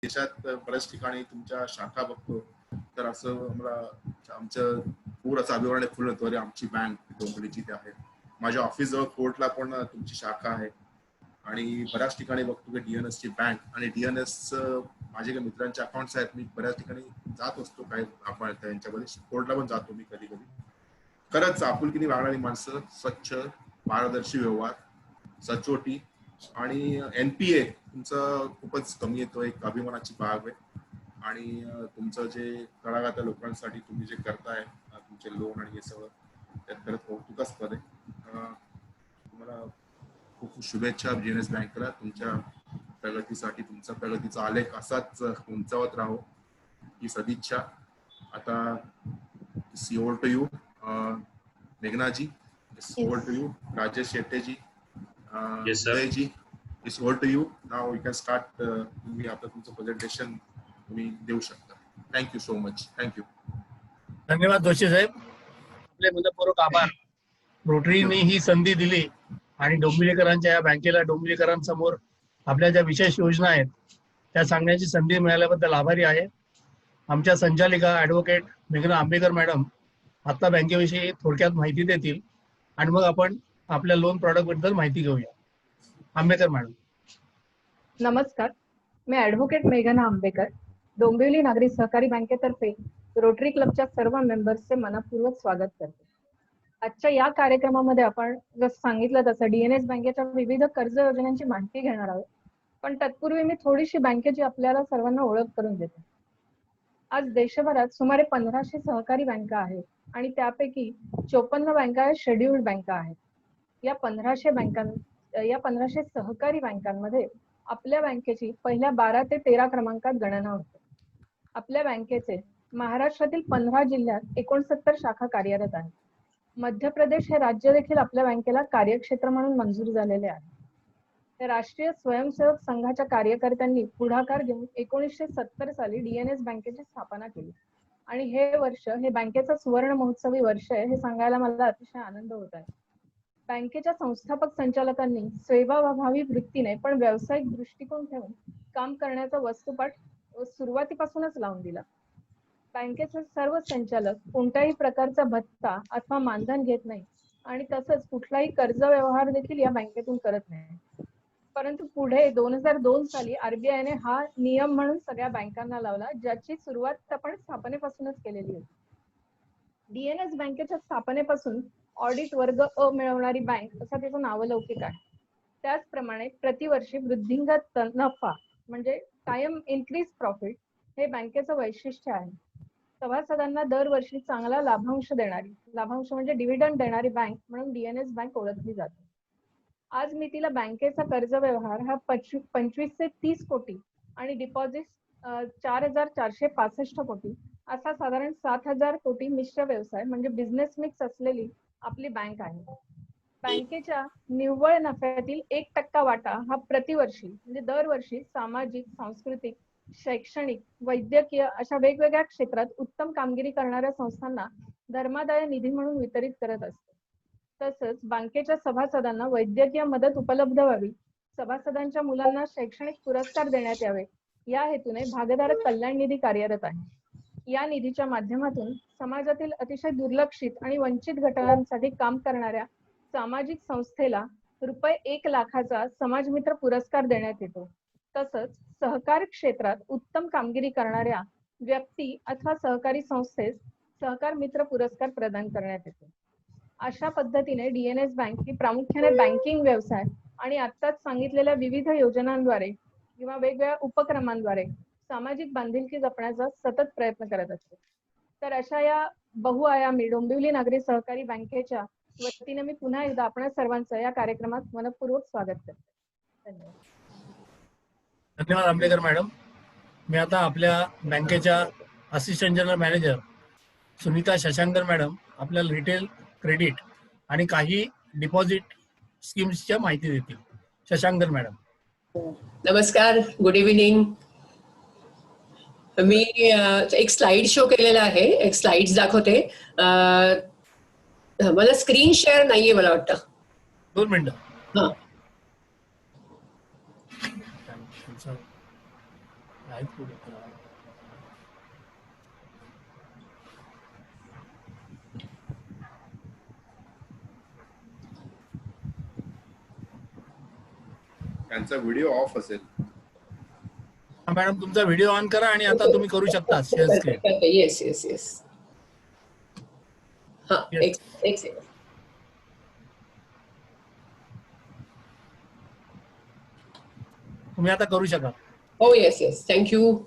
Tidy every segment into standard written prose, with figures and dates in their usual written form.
देशात बऱ्याच ठिकाणी तुमच्या शाखा बघतो, तर असं आम्हाला आमचं पूर असं अभिमान फुल होतो, अरे आमची बँक डोंबिवलीची इथे आहे. माझ्या ऑफिस जवळ कोर्टला पण तुमची शाखा आहे आणि बऱ्याच ठिकाणी बघतो की डीएनएस ची बँक आणि डीएनएस माझे काही मित्रांचे अकाउंट्स आहेत. मी बऱ्याच ठिकाणी जात असतो, काही आपण त्यांच्यामध्ये कोर्टला पण जातो मी कधी कधी. खरंच आपुलकीने वागणारी माणसं, स्वच्छ पारदर्शी व्यवहार, सचोटी आणि एनपीए तुमचं खूपच कमी येतो, एक अभिमानाची बाब आहे. आणि तुमचं जे तळागाळातल्या लोकांसाठी तुम्ही जे करताय, तुमचे लोन आणि हे सगळं, त्यात खरंच कौतुकास्पद आहे. तुम्हाला खूप खूप शुभेच्छा डीएनएस बँकेला. तुमच्या प्रगतीसाठी तुमचा प्रगतीचा आलेख असाच उंचावत राहो ही सदिच्छा. आता over to you Meghnaji, over to you Rajesh Shetteji, Udayji, it's over to you. Now you can start. तुम्ही आपलं तुमचं प्रेझेंटेशन तुम्ही देऊ शकता. Thank you so much. थँक्यू. धन्यवाद जोशी साहेब, आपले मनपूर्वक आभार. रोटरीने ही संधी दिली आणि डोंबिवलीकरांच्या या बँकेला डोंबिवलीकरांसमोर आपल्या ज्या विशेष योजना आहेत त्या सांगण्याची संधी मिळाल्याबद्दल आभारी आहे. आमच्या संचालिका ॲडव्होकेट मेघना आंबेकर मॅडम आता बँकेविषयी थोडक्यात माहिती देतील आणि मग आपण आपल्या लोन प्रॉडक्ट बद्दल माहिती घेऊया. आंबेकर मॅडम. नमस्कार, मी ॲडव्होकेट मेघना आंबेकर, डोंबिवली नागरी सहकारी बँकेतर्फे रोटरी क्लबच्या सर्व मेंबर्सचे मनपूर्वक स्वागत करते. आजच्या या कार्यक्रमामध्ये आपण जसं सांगितलं तसं डीएनएस बँकेच्या विविध कर्ज योजनांची माहिती घेणार आहोत. पण तत्पूर्वी मी थोडीशी बँकेची आपल्याला सर्वांना ओळख करून देते. आज देशभरात सुमारे 1500 सहकारी बँका आहेत आणि त्यापैकी 54 बँका शेड्यूल्ड बँका आहेत. या 1500 सहकारी बँकांमध्ये आपल्या बँकेची पहिल्या 12 ते 13 क्रमांकात गणना होते. आपल्या बँकेचे महाराष्ट्रातील 15 जिल्ह्यात 69 शाखा कार्यरत आहेत. मध्य प्रदेश हे राज्य देखील आपल्या बँकेला कार्यक्षेत्र म्हणून मंजूर झालेले आहे. राष्ट्रीय स्वयंसेवक संघाच्या कार्यकर्त्यांनी पुढाकार घेऊन 1970 साली डीएनएस बँकेची स्थापना केली आणि हे वर्ष हे बँकेचा सुवर्ण महोत्सवी वर्ष आहे हे सांगायला मला अतिशय आनंद होत आहे. बँकेच्या संस्थापक संचालकांनी सेवाभावी वृत्तीने पण व्यावसायिक दृष्टिकोन ठेवून काम करण्याचा वस्तुपाठ सुरुवातीपासूनच लावून दिला. बँकेचे सर्व संचालक कोणत्याही प्रकारचा भत्ता अथवा मानधन घेत नाही आणि तसंच कुठलाही कर्ज व्यवहार देखील या बँकेतून करत नाही. परंतु पुढे 2002 साली आरबीआयने हा नियम म्हणून सगळ्या बँकांना लावला, ज्याची सुरुवात आपण स्थापनेपासूनच केलेली होती. डीएनएस बँकेच्या स्थापनेपासून ऑडिट वर्ग अ मिळवणारी बँक असा त्याचा नावलौकिक आहे. त्याचप्रमाणे प्रतिवर्षी वृद्धिंगत नफा म्हणजे कायम इन्क्रीज प्रॉफिट हे बँकेचं वैशिष्ट्य आहे. सभासदांना दरवर्षी चांगला लाभांश म्हणजे डिव्हिडंड देणारी बँक म्हणून डीएनएस बँक ओळखली जाते. आज मी तिला बँकेचा कर्ज व्यवहार हा 25 ते 30 कोटी आणि डिपॉझिट 4465 कोटी असा साधारण 7000 कोटी मिश्र व्यवसाय म्हणजे बिझनेस मिक्स असलेली आपली बँक आहे. बँकेच्या निव्वळ नफ्यातील 1% वाटा हा प्रतिवर्षी म्हणजे दरवर्षी सामाजिक, सांस्कृतिक, शैक्षणिक, वैद्यकीय अशा वेगवेगळ्या क्षेत्रात उत्तम कामगिरी करणाऱ्या संस्थांना धर्मादाय निधी म्हणून वितरित करत असते. तसंच बँकेच्या सभासदांना वैद्यकीय मदत उपलब्ध व्हावी, सभासदांच्या मुलांना शैक्षणिक पुरस्कार देण्यात यावे या हेतूने भागधारक कल्याण निधी कार्यरत आहे. या निधीच्या माध्यमातून समाजातील अतिशय दुर्लक्षित आणि वंचित घटकांसाठी काम करणाऱ्या सामाजिक संस्थेला रुपये 1 लाखाचा समाजमित्र पुरस्कार देण्यात येतो. तसंच सहकार क्षेत्रात उत्तम कामगिरी करणाऱ्या व्यक्ती अथवा सहकारी संस्थेस सहकार मित्र पुरस्कार प्रदान करण्यात येतो. अशा पद्धतीने डीएनएस बँक ही प्रामुख्याने बँकिंग व्यवसाय आणि आत्ताच सांगितलेल्या विविध योजनांद्वारे किंवा वेगवेगळ्या उपक्रमांद्वारे सामाजिक बांधिलकी जपण्याचा सतत प्रयत्न करत असते. तर अशा या बहुआयामी डोंबिवली नागरी सहकारी बँकेच्या वतीने मी पुन्हा एकदा आपणा सर्वांचं या कार्यक्रमात मनपूर्वक स्वागत करते. धन्यवाद. धन्यवाद आंबेकर मॅडम. मी आता आपल्या बँकेच्या assistant general manager Sunita Shashankar madam आपल्याला रिटेल क्रेडिट आणि काही डिपॉझिट स्कीम्सच्या माहिती देतील. शशांकर मॅडम. नमस्कार, गुड इव्हिनिंग. मी एक स्लाइड शो केलेला आहे, एक स्लाइड्स दाखवते. मला स्क्रीन शेअर नाहीये मला वाटतं. 2 मिनिटं. आहेत कुठे? त्यांचा व्हिडिओ ऑफ असेल. मॅडम तुमचा व्हिडिओ ऑन करा आणि आता तुम्ही करू शकता share screen. Yes yes yes. हा एक सेकंड. तुम्ही आता करू शकाल. हो येस येस. थँक्यू.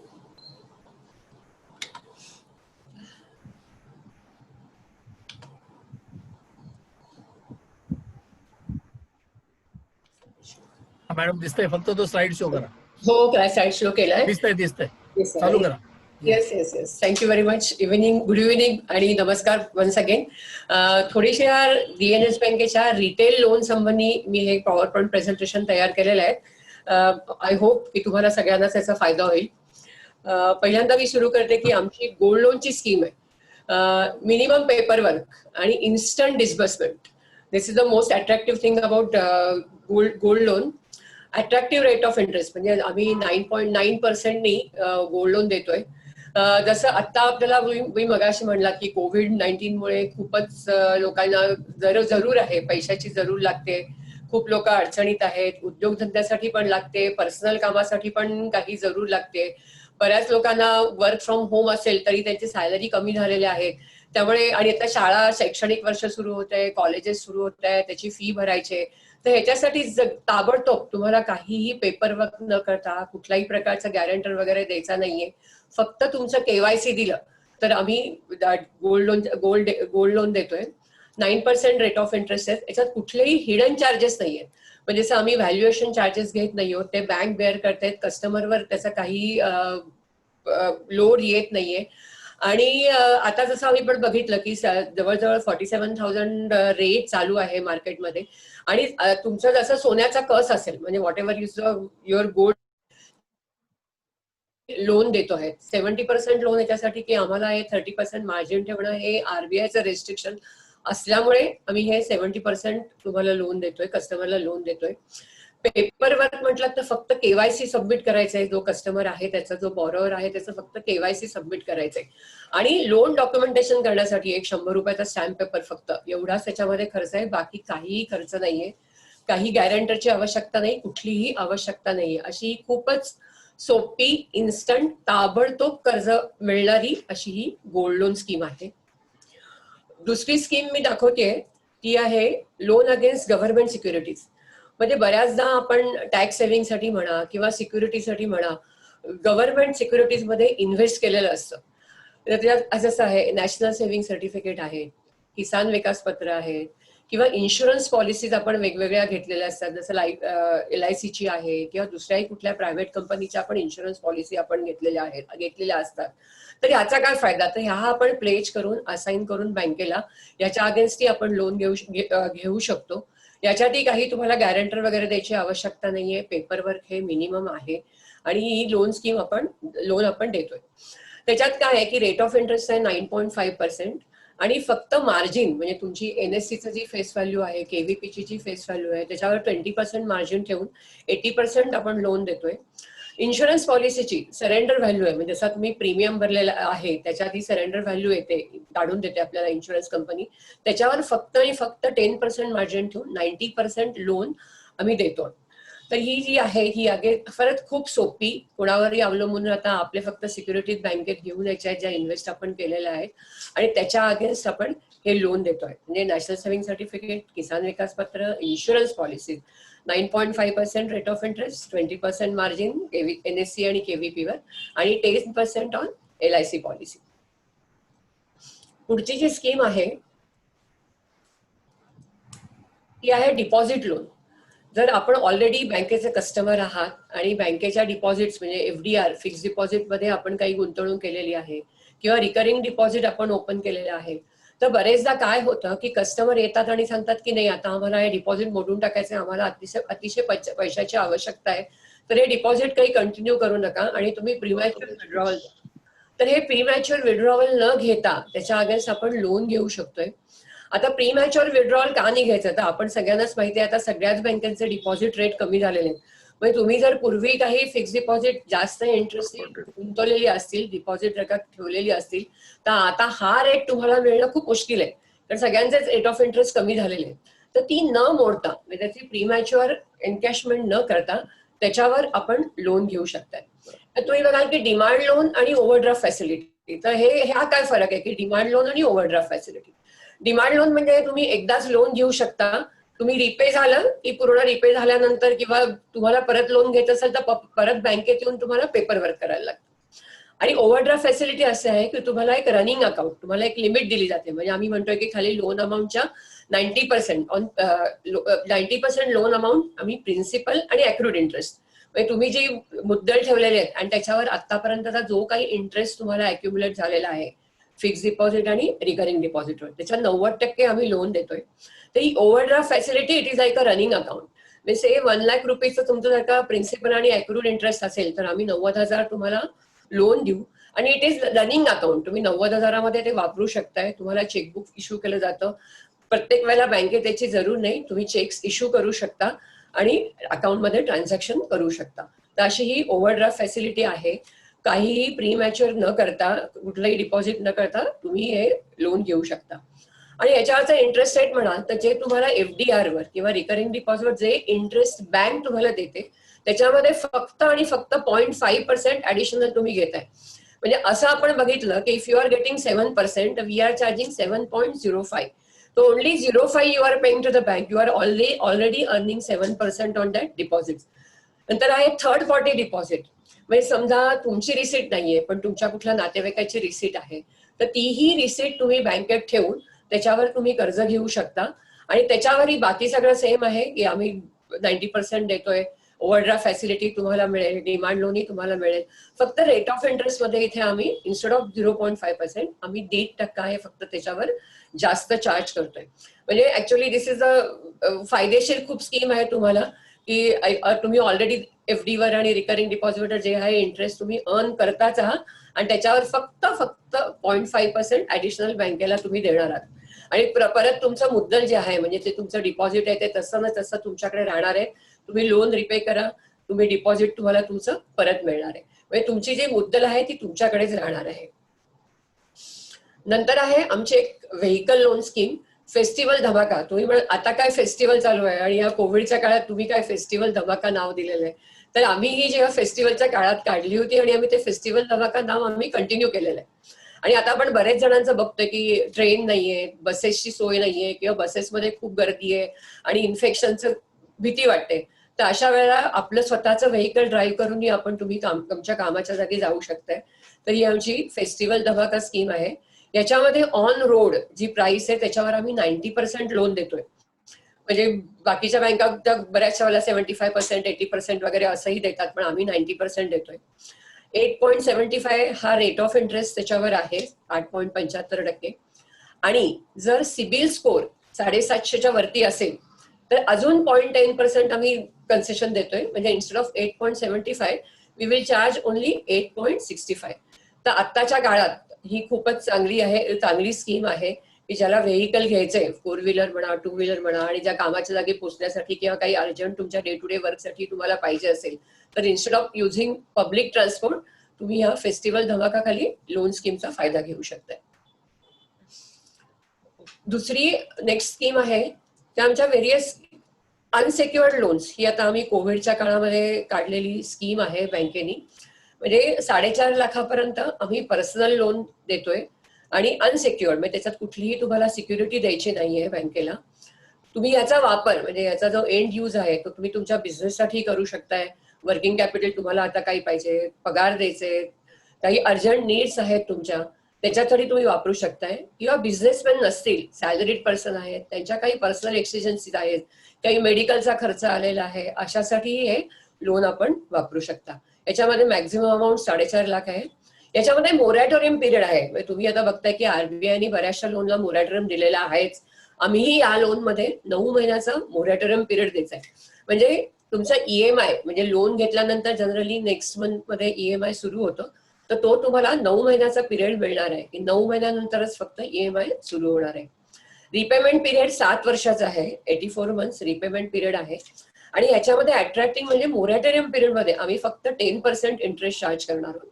मॅडम दिसतंय, फक्त तो स्लाइड शो करा. हो स्लाइड शो केलाय. दिसतंय चालू करा. Yes yes yes. Thank you very much. Good evening आणि नमस्कार वन्स अगेन. थोडीशा DNS बँकेच्या रिटेल लोन संबंधी मी हे पॉवर पॉईंट प्रेझेंटेशन तयार केलेलं आहे. आय होप की तुम्हाला सगळ्यांना त्याचा फायदा होईल. पहिल्यांदा मी सुरू करते की आमची गोल्ड लोनची स्कीम आहे. मिनिमम पेपर वर्क आणि instant disbursement. This is the most attractive thing about gold loan. Attractive rate of interest म्हणजे आम्ही 9.9% गोल्ड लोन देतोय. जसं आता आपल्याला मी मगाशी म्हणला की COVID-19 मुळे खूपच लोकांना जरूर आहे, पैशाची जरूर लागते. खूप लोक अडचणीत आहेत. उद्योगधंद्यासाठी पण लागते, पर्सनल कामासाठी पण काही जरूर लागते. बऱ्याच लोकांना वर्क फ्रॉम होम असेल तरी त्यांची सॅलरी कमी झालेली आहे. त्यामुळे आणि आता शाळा शैक्षणिक वर्ष सुरू होत आहे, कॉलेजेस सुरू होत आहे, त्याची फी भरायचे. तर ह्याच्यासाठी ताबडतोब तुम्हाला काहीही पेपरवर्क न करता कुठल्याही प्रकारचा गॅरंटर वगैरे द्यायचा नाहीये. फक्त तुमचं KYC दिलं तर आम्ही गोल्ड लोन देतोय. 9% रेट ऑफ इंटरेस्ट आहे. याच्यात कुठलेही हिडन चार्जेस नाहीयेत. म्हणजे जसं आम्ही व्हॅल्युएशन चार्जेस घेत नाही आहोत, ते बँक बेअर करतायत. कस्टमरवर त्याचा काही लोड येत नाहीये. आणि आता जसं आम्ही पण बघितलं की जवळजवळ 47,000 रेट चालू आहे मार्केटमध्ये. आणि तुमचं जसं सोन्याचा कस असेल म्हणजे what ever your gold loan देतो आहे. 70% लोन याच्यासाठी की आम्हाला हे 30% मार्जिन ठेवणं हे RBIचं रेस्ट्रिक्शन असल्यामुळे आम्ही हे 70% तुम्हाला लोन देतोय, कस्टमरला लोन देतोय. पेपर वर्क म्हटलं तर फक्त KYC सबमिट करायचं आहे. जो कस्टमर आहे त्याचा, जो बॉरोवर आहे त्याचं फक्त KYC सबमिट करायचंय. आणि लोन डॉक्युमेंटेशन करण्यासाठी एक 100 रुपयाचा स्टॅम्प पेपर फक्त एवढाच त्याच्यामध्ये खर्च आहे. बाकी काहीही खर्च नाहीये. काही गॅरंटरची आवश्यकता नाही, कुठलीही आवश्यकता नाहीये. अशी खूपच सोपी, इन्स्टंट, ताबडतोब कर्ज मिळणारी अशी ही गोल्ड लोन स्कीम आहे. दुसरी स्कीम मी दाखवतेय ती आहे लोन अगेन्स्ट गव्हर्नमेंट सिक्युरिटीज. म्हणजे बऱ्याचदा आपण टॅक्स सेव्हिंगसाठी म्हणा किंवा सिक्युरिटीसाठी म्हणा गव्हर्नमेंट सिक्युरिटीज मध्ये इन्व्हेस्ट केलेलं असतं. त्याच्यात जसं आहे नॅशनल सेव्हिंग सर्टिफिकेट आहे, किसान विकास पत्र आहे किंवा इन्शुरन्स पॉलिसीज आपण वेगवेगळ्या घेतलेल्या असतात. जसं LICची आहे किंवा दुसऱ्याही कुठल्या प्रायव्हेट कंपनीच्या आपण इन्शुरन्स पॉलिसी आपण घेतलेल्या असतात. तर याचा काय फायदा, तर ह्या आपण प्लेज करून असाइन करून बँकेला याच्या अगेन्स्टही आपण लोन घेऊ शकतो. याच्यातही काही तुम्हाला गॅरंटर वगैरे द्यायची आवश्यकता नाहीये. पेपरवर्क हे मिनिमम आहे आणि ही लोन आपण देतोय. त्याच्यात काय आहे की रेट ऑफ इंटरेस्ट आहे 9.5% आणि फक्त मार्जिन म्हणजे तुमची NSCचं जी फेस व्हॅल्यू आहे, KVPची जी फेस व्हॅल्यू आहे त्याच्यावर 20% मार्जिन ठेवून 80% आपण लोन देतोय. इन्शुरन्स पॉलिसीची सरेंडर व्हॅल्यू आहे, म्हणजे जसा तुम्ही प्रीमियम भरलेला आहे त्याच्या आधी सरेंडर व्हॅल्यू येते, काढून देते आपल्याला इन्शुरन्स कंपनी. त्याच्यावर फक्त आणि फक्त 10% मार्जिन ठेवून 90% लोन आम्ही देतो. तर ही जी आहे ही परत खूप सोपी, कोणावरही अवलंबून राहता आपले फक्त सिक्युरिटीज बँकेत घेऊन यायच्या आहेत ज्या इन्व्हेस्ट आपण केलेल्या आहेत आणि त्याच्या अगेन्स्ट आपण हे लोन देतोय. म्हणजे नॅशनल सेव्हिंग सर्टिफिकेट, किसान विकास पत्र, insurance policy, 9.5% rate of interest, 20% margin NSC आणि KVP वर आणि 10% ऑन LIC पॉलिसी. पुढची जी स्कीम आहे ती आहे डिपॉझिट लोन. जर आपण ऑलरेडी बँकेचे कस्टमर आहात आणि बँकेच्या डिपॉझिट्स म्हणजे FDR फिक्स डिपॉझिट मध्ये आपण काही गुंतवणूक केलेली आहे किंवा रिकरिंग डिपॉझिट आपण ओपन केलेले आहे, तर बरेचदा काय होतं की कस्टमर येतात आणि सांगतात की नाही आता आम्हाला हे डिपॉझिट मोडून टाकायचं, आम्हाला अतिशय पैशाची आवश्यकता आहे, तर हे डिपॉझिट काही कंटिन्यू करू नका आणि तुम्ही प्रीमॅच्युअर विड्रॉवल. तर हे प्रीमॅच्युअर विड्रॉवल न घेता त्याच्या अगेन्स्ट आपण लोन घेऊ शकतोय. आता प्रीमॅच्युअर विड्रॉवल का नाही घ्यायचं, तर आपण सगळ्यांनाच माहिती आहे आता सगळ्याच बँकेचे डिपॉझिट रेट कमी झालेले आहेत. म्हणजे तुम्ही जर पूर्वी काही फिक्स डिपॉझिट जास्त इंटरेस्ट गुंतवलेली असतील, डिपॉझिट रक्कम ठेवलेली असतील, तर आता हा रेट तुम्हाला मिळणं खूप मुश्किल आहे, कारण सगळ्यांचेच रेट ऑफ इंटरेस्ट कमी झालेले आहेत. तर ती न मोडता म्हणजे त्याची प्रीमॅच्युअर एनकॅशमेंट न करता त्याच्यावर आपण लोन घेऊ शकताय. तर तुम्ही बघाल की डिमांड लोन आणि ओव्हरड्राफ्ट फॅसिलिटी, तर ह्या काय फरक आहे की डिमांड लोन आणि ओव्हरड्राफ्ट फॅसिलिटी. डिमांड लोन म्हणजे तुम्ही एकदाच लोन घेऊ शकता, तुम्ही रिपे झालं की पूर्ण रिपे झाल्यानंतर किंवा तुम्हाला परत लोन घ्यायचं असेल तर परत बँकेत येऊन तुम्हाला पेपर वर्क करायला लागतं. आणि ओव्हरड्राफ्ट फॅसिलिटी असं आहे की तुम्हाला एक रनिंग अकाउंट, तुम्हाला एक लिमिट दिली जाते. म्हणजे आम्ही म्हणतोय की खाली लोन अमाऊंटच्या 90% लोन अमाऊंट आम्ही प्रिन्सिपल आणि अक्रूड इंटरेस्ट, म्हणजे तुम्ही जी मुद्दल ठेवलेले आहेत आणि त्याच्यावर आतापर्यंतचा जो काही इंटरेस्ट तुम्हाला अक्युम्युलेट झालेला आहे फिक्स डिपॉझिट आणि रिकरिंग डिपॉझिटवर, त्याच्या 90% आम्ही लोन देतोय. तर ही overdraft facility it is like a running account. म्हणजे 1 लाख रुपीचं तुमचं जर का प्रिन्सिपल आणि अक्रूड इंटरेस्ट असेल तर आम्ही 90,000 तुम्हाला लोन देऊ आणि इट इज रनिंग अकाउंट. तुम्ही 90,000मध्ये ते वापरू शकताय. तुम्हाला चेकबुक इश्यू केलं जातं. प्रत्येक वेळेला बँकेत त्याची जरूर नाही, तुम्ही चेक्स इश्यू करू शकता आणि अकाउंटमध्ये ट्रान्झॅक्शन करू शकता. तर अशी ही ओव्हरड्राफ्ट फॅसिलिटी आहे. काहीही प्रीमॅच्युअर न करता, कुठलंही डिपॉझिट न करता तुम्ही हे लोन घेऊ शकता. आणि याच्यावरचा इंटरेस्ट रेट म्हणाल तर जे तुम्हाला FDR वर किंवा रिकरिंग डिपॉझिटवर जे इंटरेस्ट बँक तुम्हाला देते त्याच्यामध्ये फक्त आणि फक्त 0.5% ऍडिशनल तुम्ही घेताय. म्हणजे असं आपण बघितलं की if you are getting 7%, we are charging 7.05. So only 0.5 you are paying to the bank. You are already earning 7% on that deposit. नंतर आहे थर्ड पार्टी डिपॉझिट. म्हणजे समजा तुमची रिसीट नाहीये पण तुमच्या कुठल्या नातेवाईकाची रिसीट आहे, तर तीही रिसीट तुम्ही बँकेत ठेवून त्याच्यावर तुम्ही कर्ज घेऊ शकता आणि त्याच्यावरही बाकी सगळं सेम आहे की आम्ही 90% देतोय. ओव्हरड्राफ्ट फॅसिलिटी तुम्हाला मिळेल, डिमांड लोनही तुम्हाला मिळेल. फक्त रेट ऑफ इंटरेस्ट मध्ये इथे आम्ही इन्स्टेड ऑफ 0.5% आम्ही 1.5% आहे फक्त त्याच्यावर जास्त चार्ज करतोय. म्हणजे ऍक्च्युअली दिस इज अ फायदेशीर खूप स्कीम आहे तुम्हाला की तुम्ही ऑलरेडी FD वर आणि रिकरिंग डिपॉझिटवर जे आहे इंटरेस्ट तुम्ही अर्न करताच आहात आणि त्याच्यावर फक्त 0.5% ऍडिशनल बँकेला तुम्ही देणार आहात. आणि परत तुमचं मुद्दल जे आहे म्हणजे ते तुमचं डिपॉझिट आहे ते तसं ना तसं तुमच्याकडे राहणार आहे. तुम्ही लोन रिपे करा, तुम्ही डिपॉझिट तुम्हाला तुमचं परत मिळणार आहे. म्हणजे तुमची जी मुद्दल आहे ती तुमच्याकडेच राहणार आहे. नंतर आहे आमची एक व्हेकल लोन स्कीम, फेस्टिवल धमाका. तुम्ही आता काय फेस्टिवल चालू आहे आणि या कोविडच्या काळात तुम्ही काय फेस्टिवल धमाका नाव दिलेलं आहे. तर आम्ही ही जेव्हा फेस्टिवलच्या काळात काढली होती आणि आम्ही ते फेस्टिवल धमाका नाव आम्ही कंटिन्यू केलेलं आहे. आणि आता आपण बरेच जणांचं बघतोय की ट्रेन नाहीये, बसेसची सोय नाहीये किंवा बसेसमध्ये खूप गर्दी आहे आणि इन्फेक्शनचं भीती वाटते. तर अशा वेळेला आपलं स्वतःचं व्हेकल ड्राईव्ह करूनही आपण तुम्ही तुमच्या कामाच्या जागी जाऊ शकताय. तर ही आमची फेस्टिवल धमाका स्कीम आहे. याच्यामध्ये ऑन रोड जी प्राइस आहे त्याच्यावर आम्ही 90% लोन देतोय. म्हणजे बाकीच्या बँका बऱ्याचशा वेळेला 75%, 80% वगैरे असंही देतात, पण आम्ही 90% देतोय. 8.75 हा रेट ऑफ इंटरेस्ट त्याच्यावर आहे, 8.75%. आणि जर सिबिल स्कोर 750च्या वरती असेल तर अजून 0.10% आम्ही कन्सेशन देतोय. म्हणजे instead of 8.75 we will charge only 8.65. तर आत्ताच्या काळात ही खूपच चांगली स्कीम आहे की ज्याला व्हेकल घ्यायचंय, 4 व्हीलर म्हणा, 2 व्हीलर म्हणा, आणि ज्या कामाच्या जागी पोहोचण्यासाठी किंवा काही अर्जंट तुमच्या डे टू डे वर्कसाठी तुम्हाला पाहिजे असेल तर instead of using public transport तुम्ही ह्या फेस्टिवल धमाका खाली लोन स्कीमचा फायदा घेऊ शकताय. दुसरी नेक्स्ट स्कीम आहे त्या आमच्या व्हेरियस अनसेक्युअर्ड लोन्स. ही आता आम्ही कोविडच्या काळामध्ये काढलेली स्कीम आहे बँकेनी. म्हणजे 4.5 लाखापर्यंत आम्ही पर्सनल लोन देतोय आणि अनसेक्युअर्ड, म्हणजे त्याच्यात कुठलीही तुम्हाला सिक्युरिटी द्यायची नाहीये बँकेला. तुम्ही याचा वापर म्हणजे याचा जो एंड यूज आहे तो तुम्ही तुमच्या बिझनेससाठी करू शकताय. वर्किंग कॅपिटल तुम्हाला आता काही पाहिजे, पगार द्यायचे, काही अर्जंट नीड्स आहेत तुमच्या, त्याच्यासाठी तुम्ही वापरू शकताय. किंवा बिझनेसमॅन नसतील, सॅलरीड पर्सन आहेत, त्यांच्या काही पर्सनल एक्सिजन्सीज आहेत, काही मेडिकलचा खर्च आलेला आहे, अशासाठी हे लोन आपण वापरू शकता. याच्यामध्ये मॅक्झिमम अमाऊंट 4.5 लाख आहे. याच्यामध्ये मोरॅटोरियम पिरियड आहे. म्हणजे तुम्ही आता बघताय की RBIने बऱ्याचशा लोनला मोरॅटोरियम दिलेला आहेच. आम्हीही या लोन मध्ये 9 महिन्याचा मोरॅटोरियम पिरियड द्यायचा आहे. म्हणजे तुमचा EMI म्हणजे लोन घेतल्यानंतर जनरली नेक्स्ट मंथ मध्ये EMI सुरू होतो, तर तो तुम्हाला 9 महिन्याचा पिरियड मिळणार आहे की 9 महिन्यानंतरच फक्त EMI सुरू होणार आहे. रिपेमेंट पिरियड 7 वर्षाचा आहे, 84 मंथ्स रिपेमेंट पिरियड आहे. आणि ह्याच्यामध्ये अट्रॅक्टिंग म्हणजे मोरॅटोरियम पिरियडमध्ये आम्ही फक्त 10% इंटरेस्ट चार्ज करणार आहोत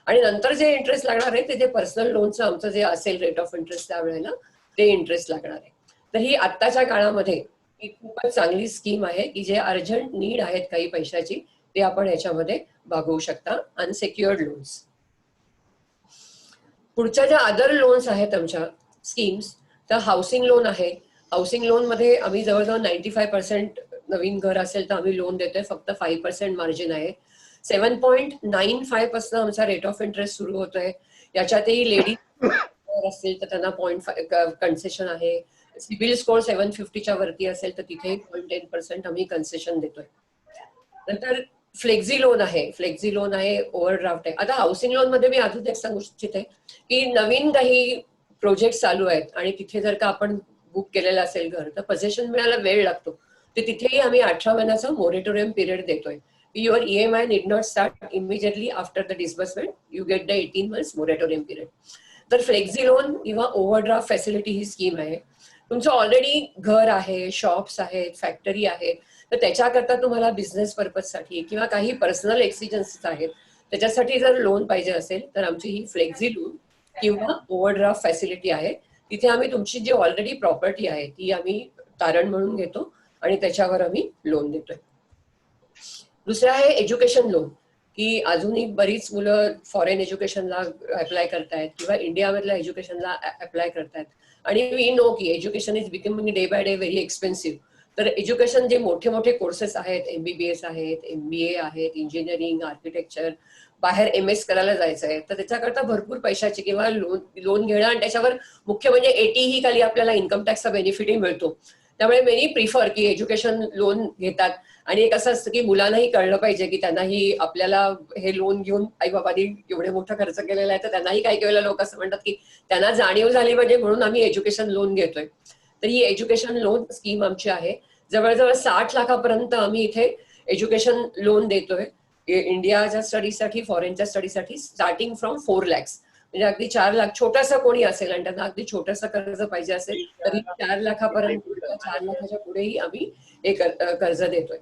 आणि नंतर जे इंटरेस्ट लागणार आहे ते पर्सनल लोनचं आमचं जे असेल रेट ऑफ इंटरेस्ट त्यावेळेला ते इंटरेस्ट लागणार आहे. तर ही आत्ताच्या काळामध्ये ही खूपच चांगली स्कीम आहे की जे अर्जंट नीड आहेत काही पैशाची ते आपण याच्यामध्ये भागवू शकता. Unsecured loans. पुढच्या ज्या अदर लोन्स आहेत आमच्या स्कीम्स तर हाऊसिंग लोन आहे. हाऊसिंग लोन मध्ये आम्ही जवळजवळ 95% नवीन घर असेल तर आम्ही लोन देतोय. फक्त 5% मार्जिन आहे. 7.95 पासून आमचा रेट ऑफ इंटरेस्ट सुरू होतोय. याच्यातही लेडीज असतील तर त्यांना 0.5 कन्सेशन आहे. सिबिल स्कोर 750च्या वरती असेल तर तिथे 0.10% आम्ही कन्सेशन देतोय. नंतर फ्लेक्झी लोन आहे. फ्लेक्झी लोन आहे, ओव्हरड्राफ्ट आहे. आता हाऊसिंग लोन मध्ये मी अजून एक सांगू इच्छिते की नवीन काही प्रोजेक्ट चालू आहेत आणि तिथे जर का आपण बुक केलेलं असेल घर तर पोझिशन मिळायला वेळ लागतो. तर तिथेही आम्ही 18 महिन्याचा मोरेटोरियम पिरियड देतोय. Your EMI need not start immediately after the disbursement. You get the 18 months moratorium period. तर फ्लेक्झी लोन किंवा ओव्हरड्राफ्ट फॅसिलिटी ही स्कीम आहे. तुमचं ऑलरेडी घर आहे, शॉप्स आहेत, फॅक्टरी आहे तर त्याच्याकरता तुम्हाला बिझनेस पर्पजसाठी किंवा काही पर्सनल एक्सिजन्सेस आहेत त्याच्यासाठी जर लोन पाहिजे असेल तर आमची ही फ्लेक्झी लोन किंवा ओव्हरड्राफ्ट फॅसिलिटी आहे. तिथे आम्ही तुमची जी ऑलरेडी प्रॉपर्टी आहे ती आम्ही तारण म्हणून घेतो आणि त्याच्यावर आम्ही लोन देतोय. दुसरं आहे एज्युकेशन लोन की अजूनही बरीच मुलं फॉरेन एज्युकेशनला अप्लाय करतायत किंवा इंडियामधल्या एज्युकेशनला अप्लाय करतायत आणि वी नो की education is becoming day by day very expensive. तर एज्युकेशन जे मोठे मोठे कोर्सेस आहेत, MBBS आहेत, MBA आहेत, इंजिनिअरिंग, आर्किटेक्चर, बाहेर MS करायला जायचं आहे तर त्याच्याकरता भरपूर पैशाची किंवा लोन घेणं आणि त्याच्यावर मुख्य म्हणजे 80 ही खाली आपल्याला इन्कम टॅक्सचा बेनिफिटही मिळतो. त्यामुळे मेनी प्रिफर की एज्युकेशन लोन घेतात. आणि एक असं असतं की मुलांनाही कळलं पाहिजे की त्यांनाही आपल्याला हे लोन घेऊन आई बाबांनी एवढे मोठा खर्च केलेला आहे तर त्यांनाही काही काही वेळेला लोक असं म्हणतात की त्यांना जाणीव झाली पाहिजे म्हणून आम्ही एज्युकेशन लोन घेतोय. तर ही एज्युकेशन लोन स्कीम आमची आहे. जवळजवळ 60 लाखापर्यंत आम्ही इथे एज्युकेशन लोन देतोय. इंडियाच्या स्टडीसाठी, फॉरेनच्या स्टडीसाठी स्टार्टिंग फ्रॉम 4 lakhs. म्हणजे अगदी 4 लाख छोटंसं कोणी असेल आणि त्यांना अगदी छोटंसं कर्ज पाहिजे असेल तरी 4 लाखापर्यंत 4 लाखाच्या पुढेही आम्ही हे कर्ज देतोय.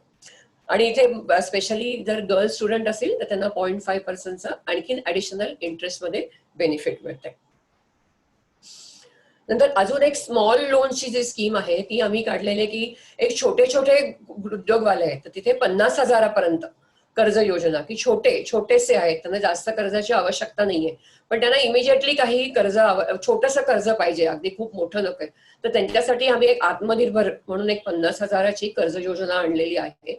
आणि इथे स्पेशली जर गर्ल स्टुडंट असेल तर त्यांना 0.5%चा आणखीन ऍडिशनल इंटरेस्ट मध्ये बेनिफिट मिळतंय. नंतर अजून एक स्मॉल लोनची जी स्कीम आहे ती आम्ही काढलेली आहे की एक छोटे छोटे उद्योगवाले आहेत तर तिथे 50,000पर्यंत कर्ज योजना की छोटेसे आहेत, त्यांना जास्त कर्जाची आवश्यकता नाहीये पण त्यांना इमिजिएटली काही कर्ज छोटंसं कर्ज पाहिजे, अगदी खूप मोठं नकोय. तर त्यांच्यासाठी आम्ही एक आत्मनिर्भर म्हणून एक 50,000ची कर्ज योजना आणलेली आहे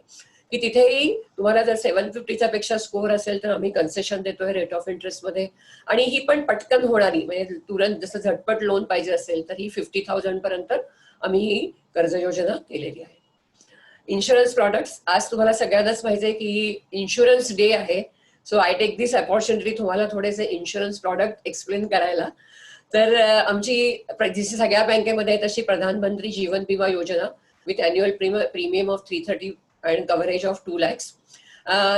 की तिथेही तुम्हाला जर 750च्या पेक्षा स्कोअर असेल तर आम्ही कन्सेशन देतोय रेट ऑफ इंटरेस्ट मध्ये. आणि ही पण पटकन होणारी म्हणजे तुरंत जसं झटपट लोन पाहिजे असेल तर ही 50,000 पर्यंत आम्ही ही कर्ज योजना केलेली आहे. इन्शुरन्स प्रॉडक्ट्स, आज तुम्हाला सगळ्यांनाच माहिती आहे की इन्शुरन्स डे आहे. So I take this opportunity तुम्हाला थोडेसे इन्शुरन्स प्रॉडक्ट एक्सप्लेन करायला. तर आमची जशी सगळ्या बँकेमध्ये तशी प्रधानमंत्री जीवन विमा योजना with annual premium of 330 and coverage of 2 lakhs.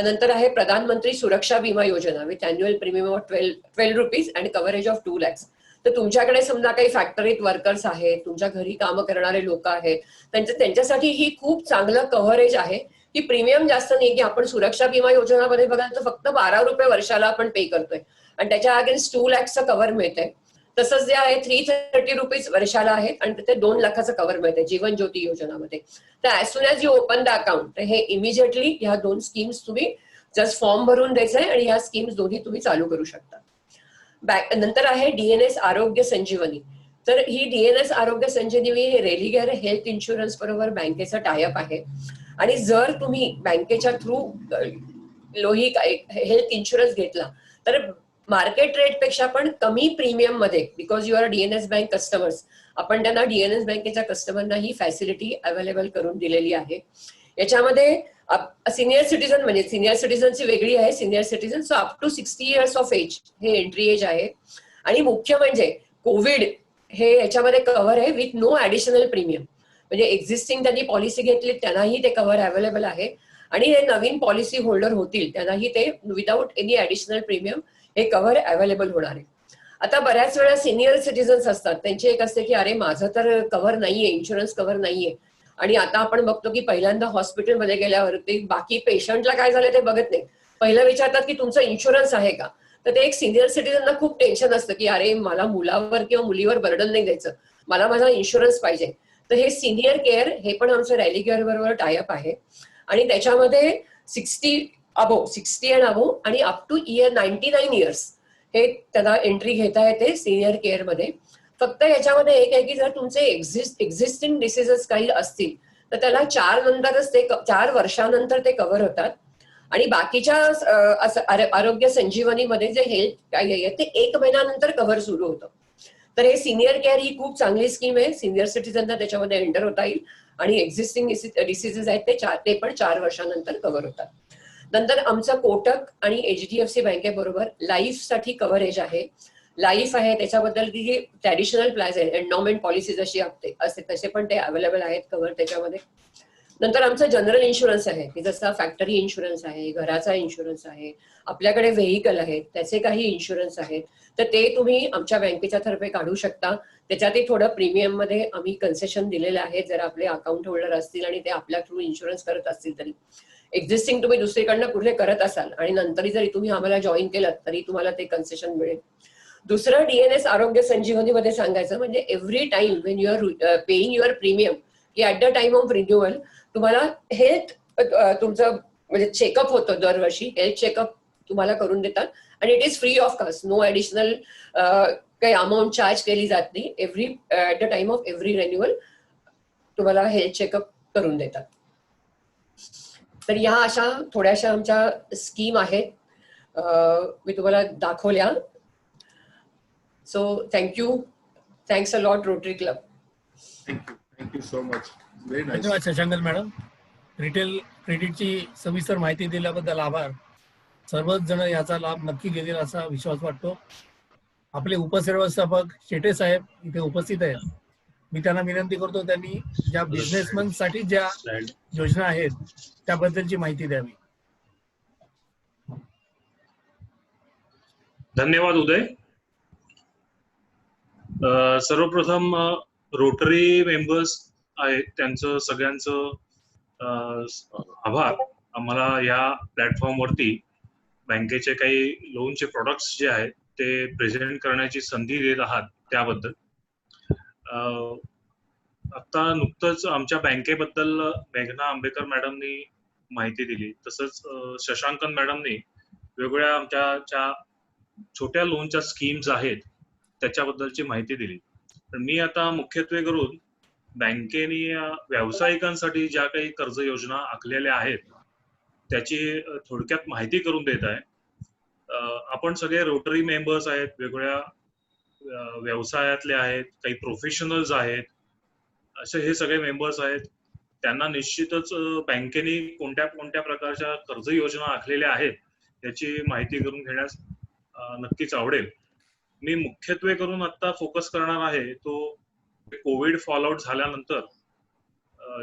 नंतर आहे प्रधानमंत्री सुरक्षा विमा योजना with annual premium of 12 rupees and coverage of 2 lakhs. तर तुमच्याकडे समजा काही फॅक्टरीत वर्कर्स आहेत, तुमच्या घरी कामं करणारे लोक आहेत, त्यांच्यासाठी ही खूप चांगलं कव्हरेज आहे की प्रीमियम जास्त नाही की आपण सुरक्षा विमा योजनामध्ये बघाल तर फक्त 12 रुपये वर्षाला आपण पे करतोय आणि त्याच्या अगेन्स्ट 2 lakhsचं कव्हर मिळतंय. तसंच जे आहे 330 रुपीज वर्षाला आहेत आणि तिथे 2 लाखाचं कव्हर मिळतंय जीवन ज्योती योजनामध्ये. तर as soon as you open the account तर हे इमिजिएटली ह्या 2 स्कीम्स तुम्ही जस्ट फॉर्म भरून द्यायचंय आणि ह्या स्कीम्स दोन्ही तुम्ही चालू करू शकता. नंतर आहे DNS आरोग्य संजीवनी. तर ही DNS आरोग्य संजीवनी हे रेलिगेअर हेल्थ इन्शुरन्स बरोबर बँकेचा टायअप आहे आणि जर तुम्ही बँकेच्या थ्रू लोही हेल्थ इन्शुरन्स घेतला तर मार्केट रेट पेक्षा पण कमी प्रीमियम मध्ये, because you are DNS bank customers, आपण त्यांना DNS बँकेच्या कस्टमरना ही फॅसिलिटी अवेलेबल करून दिलेली आहे. याच्यामध्ये सिनियर सिटीजन म्हणजे सिनियर सिटीजनची वेगळी आहे, senior citizen so up to 60 years of age हे एंट्री एज आहे. आणि मुख्य म्हणजे कोविड हे याच्यामध्ये कव्हर आहे विथ नो ऍडिशनल प्रीमियम. म्हणजे एक्झिस्टिंग त्यांनी पॉलिसी घेतली त्यांनाही ते कव्हर अवेलेबल आहे आणि हे नवीन पॉलिसी होल्डर होतील त्यांनाही ते विदाऊट एनी ऍडिशनल प्रीमियम हे कव्हर अवेलेबल होणार आहे. आता बऱ्याच वेळा सिनियर सिटीजन्स असतात त्यांची एक असते की अरे माझं तर कव्हर नाहीये, इन्शुरन्स कव्हर नाहीये. आणि आता आपण बघतो की पहिल्यांदा हॉस्पिटलमध्ये गेल्यावरती बाकी पेशंटला काय झालं ते बघत नाही, पहिलं विचारतात की तुमचं इन्शुरन्स आहे का. तर ते एक सिनियर सिटीजनला खूप टेन्शन असतं की अरे मला मुलावर किंवा मुलीवर बर्डन नाही द्यायचं, मला माझा इन्शुरन्स पाहिजे. तर हे सिनियर केअर हे पण आमचं रॅली केअर बरोबर टायअप आहे आणि त्याच्यामध्ये 60 अँड अबो आणि अप टू इयर 99 इयर्स हे त्याला एंट्री घेता येते सिनियर केअर मध्ये. फक्त याच्यामध्ये एक आहे की जर तुमचे एक्झिस्टिंग डिसीजेस काही असतील तर त्याला 4 वर्षानंतर ते कव्हर होतात आणि बाकीच्या आरोग्य संजीवनीमध्ये जे हेल्थ काही आहे ते 1 महिन्यानंतर कव्हर सुरू होतं. तर हे सिनियर केअर ही खूप चांगली स्कीम आहे, सिनियर सिटीजनना त्याच्यामध्ये एंटर होता येईल आणि एक्झिस्टिंग डिसीजेस आहेत ते पण 4 वर्षानंतर कव्हर होतात. नंतर आमचं कोटक आणि HDFC बँकेबरोबर लाईफ साठी कव्हरेज आहे. लाईफ आहे त्याच्याबद्दल जी ट्रॅडिशनल प्लॅन्स आहे, एन्डॉमेंट पॉलिसी जशी असते तसे पण ते अवेलेबल आहेत कव्हर त्याच्यामध्ये. नंतर आमचं जनरल इन्शुरन्स आहे की जसं फॅक्टरी इन्शुरन्स आहे, घराचा इन्शुरन्स आहे, आपल्याकडे व्हेकल आहेत त्याचे काही इन्शुरन्स आहेत, तर ते तुम्ही आमच्या बँकेच्या तर्फे काढू शकता. त्याच्यातही थोडं प्रीमियम मध्ये आम्ही कन्सेशन दिलेले आहेत जर आपले अकाउंट होल्डर असतील आणि ते आपल्या थ्रू इन्शुरन्स करत असतील तरी. एक्झिस्टिंग तुम्ही दुसरीकडनं कुठे करत असाल आणि नंतरही जरी तुम्ही आम्हाला जॉईन केलं तरी तुम्हाला ते कन्सेशन मिळेल. दुसरं DNS आरोग्य संजीवनीमध्ये सांगायचं म्हणजे every time when you are paying your premium की at the time of renewal तुम्हाला हेल्थ तुमचं म्हणजे चेकअप होतं दरवर्षी, हेल्थ चेकअप तुम्हाला करून देतात आणि it is free of cost, no additional काही अमाऊंट चार्ज केली जात नाही. At the time of every renewal तुम्हाला हेल्थ चेकअप करून देतात. तर ह्या अशा थोड्याशा आमच्या स्कीम आहेत, मी तुम्हाला दाखवल्या. So thank you, thanks a lot rotary club. Thank you so much, very nice. धन्यवाद शशांकन मॅडम. रिटेल क्रेडिटची सविस्तर माहिती दिल्याबद्दल आभार. सर्वच जण याचा लाभ नक्की घेतील असा विश्वास वाटतो. आपले उपव्यवस्थापक शेटे साहेब इथे उपस्थित आहेत. मी त्यांना विनंती करतो त्यांनी ज्या बिझनेसमॅन साठी ज्या योजना आहेत त्याबद्दलची माहिती द्यावी. धन्यवाद उदय. सर्वप्रथम रोटरी मेंबर्स आहेत त्यांचं सगळ्यांचं आभार. आम्हाला या प्लॅटफॉर्म वरती बँकेचे काही लोनचे प्रोडक्ट्स जे आहेत ते प्रेझेंट करण्याची संधी देत आहात त्याबद्दल. आता नुकतंच आमच्या बँकेबद्दल मेघना आंबेकर मॅडमनी माहिती दिली, तसंच शशांकन मॅडमनी वेगवेगळ्या आमच्या छोट्या लोनच्या स्कीम्स आहेत त्याच्याबद्दलची माहिती दिली. तर मी आता मुख्यत्वे करून बँकेने व्यावसायिकांसाठी ज्या काही कर्ज योजना आखलेल्या आहेत त्याची थोडक्यात माहिती करून देत आहे. आपण सगळे रोटरी मेंबर्स आहेत, वेगवेगळ्या व्यवसायातले आहेत, काही प्रोफेशनल्स आहेत, असे हे सगळे मेंबर्स आहेत. त्यांना निश्चितच बँकेने कोणत्या कोणत्या प्रकारच्या कर्ज योजना आखलेल्या आहेत याची माहिती करून घेण्यास नक्कीच आवडेल. मी मुख्यत्वे करून आता फोकस करणार आहे तो कोविड फॉलआउट झाल्यानंतर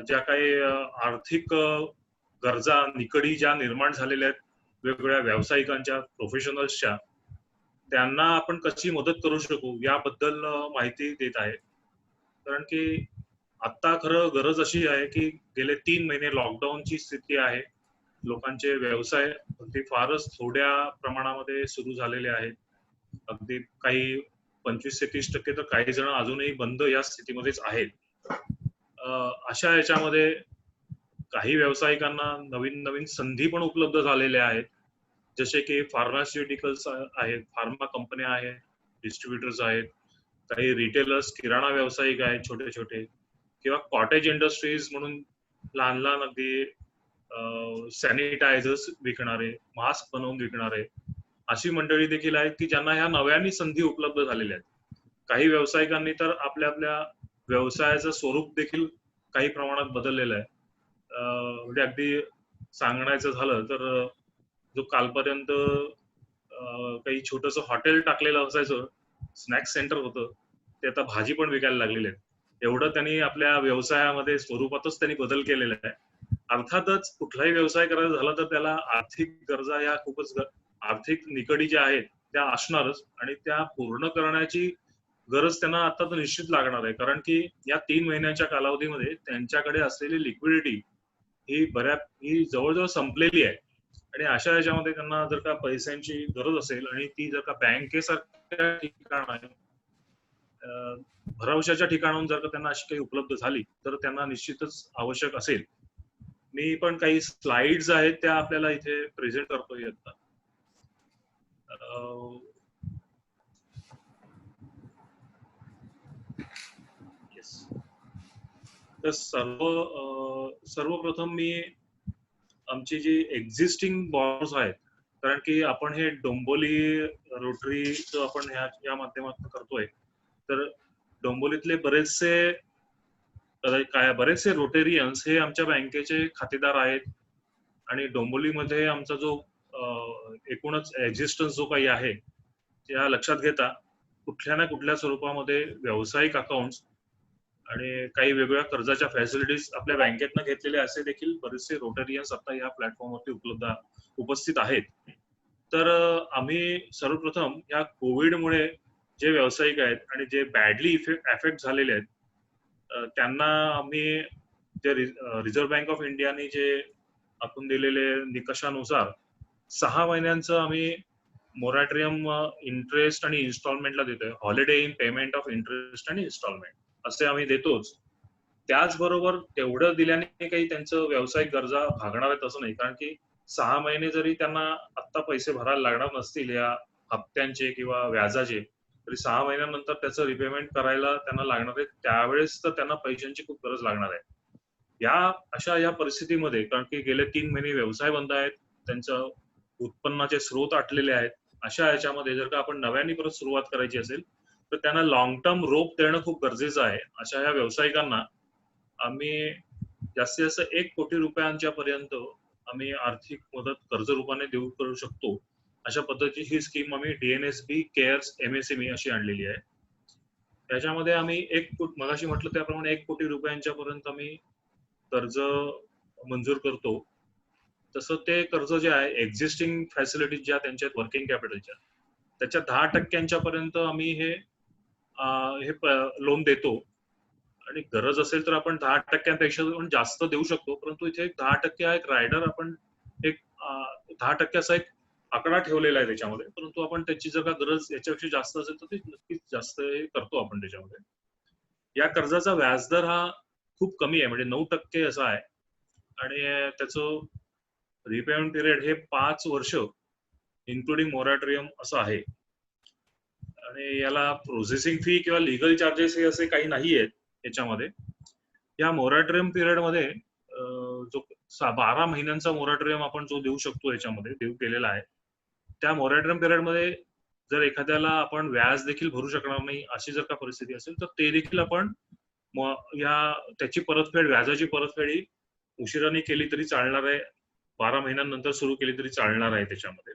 ज्या काही आर्थिक गरजा निकडी ज्या निर्माण झालेल्या आहेत वेगवेगळ्या व्यावसायिकांच्या, प्रोफेशनल्सच्या, त्यांना आपण कशी मदत करू शकू याबद्दल माहिती देत आहे. कारण की आता खरं गरज अशी आहे की गेले 3 महिने लॉकडाऊनची स्थिती आहे. लोकांचे व्यवसाय अगदी फारच थोड्या प्रमाणामध्ये सुरू झालेले आहेत. अगदी काही 25 ते 30% तर काही जण अजूनही बंद या स्थितीमध्येच आहेत. अशा याच्यामध्ये काही व्यावसायिकांना नवीन नवीन संधी पण उपलब्ध झालेल्या आहेत, जसे की फार्मास्युटिकल्स आहेत, फार्मा कंपन्या आहेत, डिस्ट्रीब्युटर्स आहेत, काही रिटेलर्स, किराणा व्यावसायिक आहेत छोटे छोटे, किंवा कॉटेज इंडस्ट्रीज म्हणून लहान लहान अगदी सॅनिटायझर्स विकणारे, मास्क बनवून विकणारे अशी मंडळी देखील आहेत की ज्यांना ह्या नव्याने संधी उपलब्ध झालेल्या आहेत. काही व्यावसायिकांनी तर आपल्या आपल्या व्यवसायाचं स्वरूप देखील काही प्रमाणात बदललेलं आहे. म्हणजे अगदी सांगायचं झालं तर जो कालपर्यंत काही छोटस हॉटेल टाकलेलं असायचं, स्नॅक्स सेंटर होतं, ते आता भाजी पण विकायला लागलेले आहेत. एवढं त्यांनी आपल्या व्यवसायामध्ये स्वरूपातच त्यांनी बदल केलेला आहे. अर्थातच कुठलाही व्यवसाय करायचा झाला तर त्याला आर्थिक गरजा या खूपच आर्थिक निकडी ज्या आहेत त्या असणारच आणि त्या पूर्ण करण्याची गरज त्यांना आता तर निश्चित लागणार आहे, कारण की या 3 महिन्यांच्या कालावधीमध्ये त्यांच्याकडे असलेली लिक्विडिटी ही जवळजवळ संपलेली आहे. आणि अशा ह्याच्यामध्ये त्यांना जर का पैशांची गरज असेल आणि ती जर का बँकेसारख्या ठिकाण आहे, भरवशाच्या ठिकाणाहून जर का त्यांना अशी काही उपलब्ध झाली तर त्यांना निश्चितच आवश्यक असेल. मी पण काही स्लाइड्स आहेत त्या आपल्याला इथे प्रेझेंट करतोय आता. तर सर्वप्रथम मी आमची जी एक्झिस्टिंग बॉर्डर्स आहेत, कारण की आपण हे डोंबिवली रोटरीचं आपण या माध्यमातून करतोय, तर डोंबिवलीतले बरेचसे रोटेरियन्स हे आमच्या बँकेचे खातेदार आहेत. आणि डोंबिवलीमध्ये आमचा जो एकूणच एक्झिस्टन्स जो काही आहे त्या लक्षात घेता कुठल्या ना कुठल्या स्वरूपामध्ये व्यावसायिक अकाउंट्स आणि काही वेगवेगळ्या कर्जाच्या फॅसिलिटीज आपल्या बँकेतनं घेतलेल्या असे देखील बरेचसे रोटेरियन्स आता या प्लॅटफॉर्मवरती उपस्थित आहेत. तर आम्ही सर्वप्रथम या कोविडमुळे जे व्यावसायिक आहेत आणि जे बॅडली अफेक्ट झालेले आहेत त्यांना आम्ही जे रिझर्व्ह बँक ऑफ इंडियाने जे आखून दिलेले निकषानुसार 6 महिन्यांचं आम्ही मोरॅटोरियम इंटरेस्ट आणि इन्स्टॉलमेंटला देतोय. Holiday in payment of interest आणि इन्स्टॉलमेंट असे आम्ही देतोच. त्याचबरोबर तेवढं दिल्याने काही त्यांचं व्यावसायिक गरजा भागणार आहेत असं नाही, कारण की 6 महिने जरी त्यांना आत्ता पैसे भरायला लागणार नसतील या हप्त्यांचे किंवा व्याजाचे, तरी 6 महिन्यानंतर त्याचं रिपेमेंट करायला त्यांना लागणार आहे. त्यावेळेस तर त्यांना पैशांची खूप गरज लागणार आहे. या परिस्थितीमध्ये, कारण की गेले 3 महिने व्यवसाय बंद आहेत, त्यांचं उत्पन्नाचे स्रोत आटलेले आहेत, अशा याच्यामध्ये जर का आपण नव्याने परत सुरुवात करायची असेल तर त्यांना लॉंग टर्म रोप देणं खूप गरजेचं आहे. अशा या व्यावसायिकांना आम्ही जास्तीत जास्त 1 कोटी रुपयांच्या पर्यंत आम्ही आर्थिक मदत कर्ज रूपाने करू शकतो. अशा पद्धतीची ही स्कीम आम्ही DNSB केअर्स MSME अशी आणलेली आहे. त्याच्यामध्ये आम्ही मगाशी म्हटलं त्याप्रमाणे 1 कोटी रुपयांच्या पर्यंत आम्ही कर्ज मंजूर करतो. तसं ते कर्ज जे आहे एक्झिस्टिंग फॅसिलिटीज ज्या त्यांच्या वर्किंग कॅपिटलच्या त्याच्या 10% पर्यंत आम्ही हे लोन देतो. आणि गरज असेल तर आपण 10% पण जास्त देऊ शकतो, परंतु इथे 10% हा एक रायडर आपण एक 10% असा एक आकडा ठेवलेला आहे त्याच्यामध्ये. परंतु आपण त्याची जर का गरज याच्यापेक्षा जास्त असेल तर ते नक्कीच जास्त करतो आपण त्याच्यामध्ये. या कर्जाचा व्याजदर हा खूप कमी आहे, म्हणजे 9% असा आहे. आणि त्याचं रिपेमेंट पिरियड हे 5 वर्ष इन्क्लुडिंग मोरॅटोरियम असं आहे. आणि याला प्रोसेसिंग फी किंवा लिगल चार्जेस हे असे काही नाही आहेत याच्यामध्ये. या मोरॅटोरियम पिरियड मध्ये जो 12 महिन्यांचा मोरॅटोरियम आपण जो देऊ शकतो याच्यामध्ये देऊ केलेला आहे, त्या मोरॅटोरियम पिरियड मध्ये जर एखाद्याला आपण व्याज देखील भरू शकणार नाही अशी जर का परिस्थिती असेल तर ते देखील आपण त्याची परतफेड, व्याजाची परतफेड ही उशिराने केली तरी चालणार आहे, 12 महिन्यांनंतर सुरू केली तरी चालणार आहे त्याच्यामध्ये.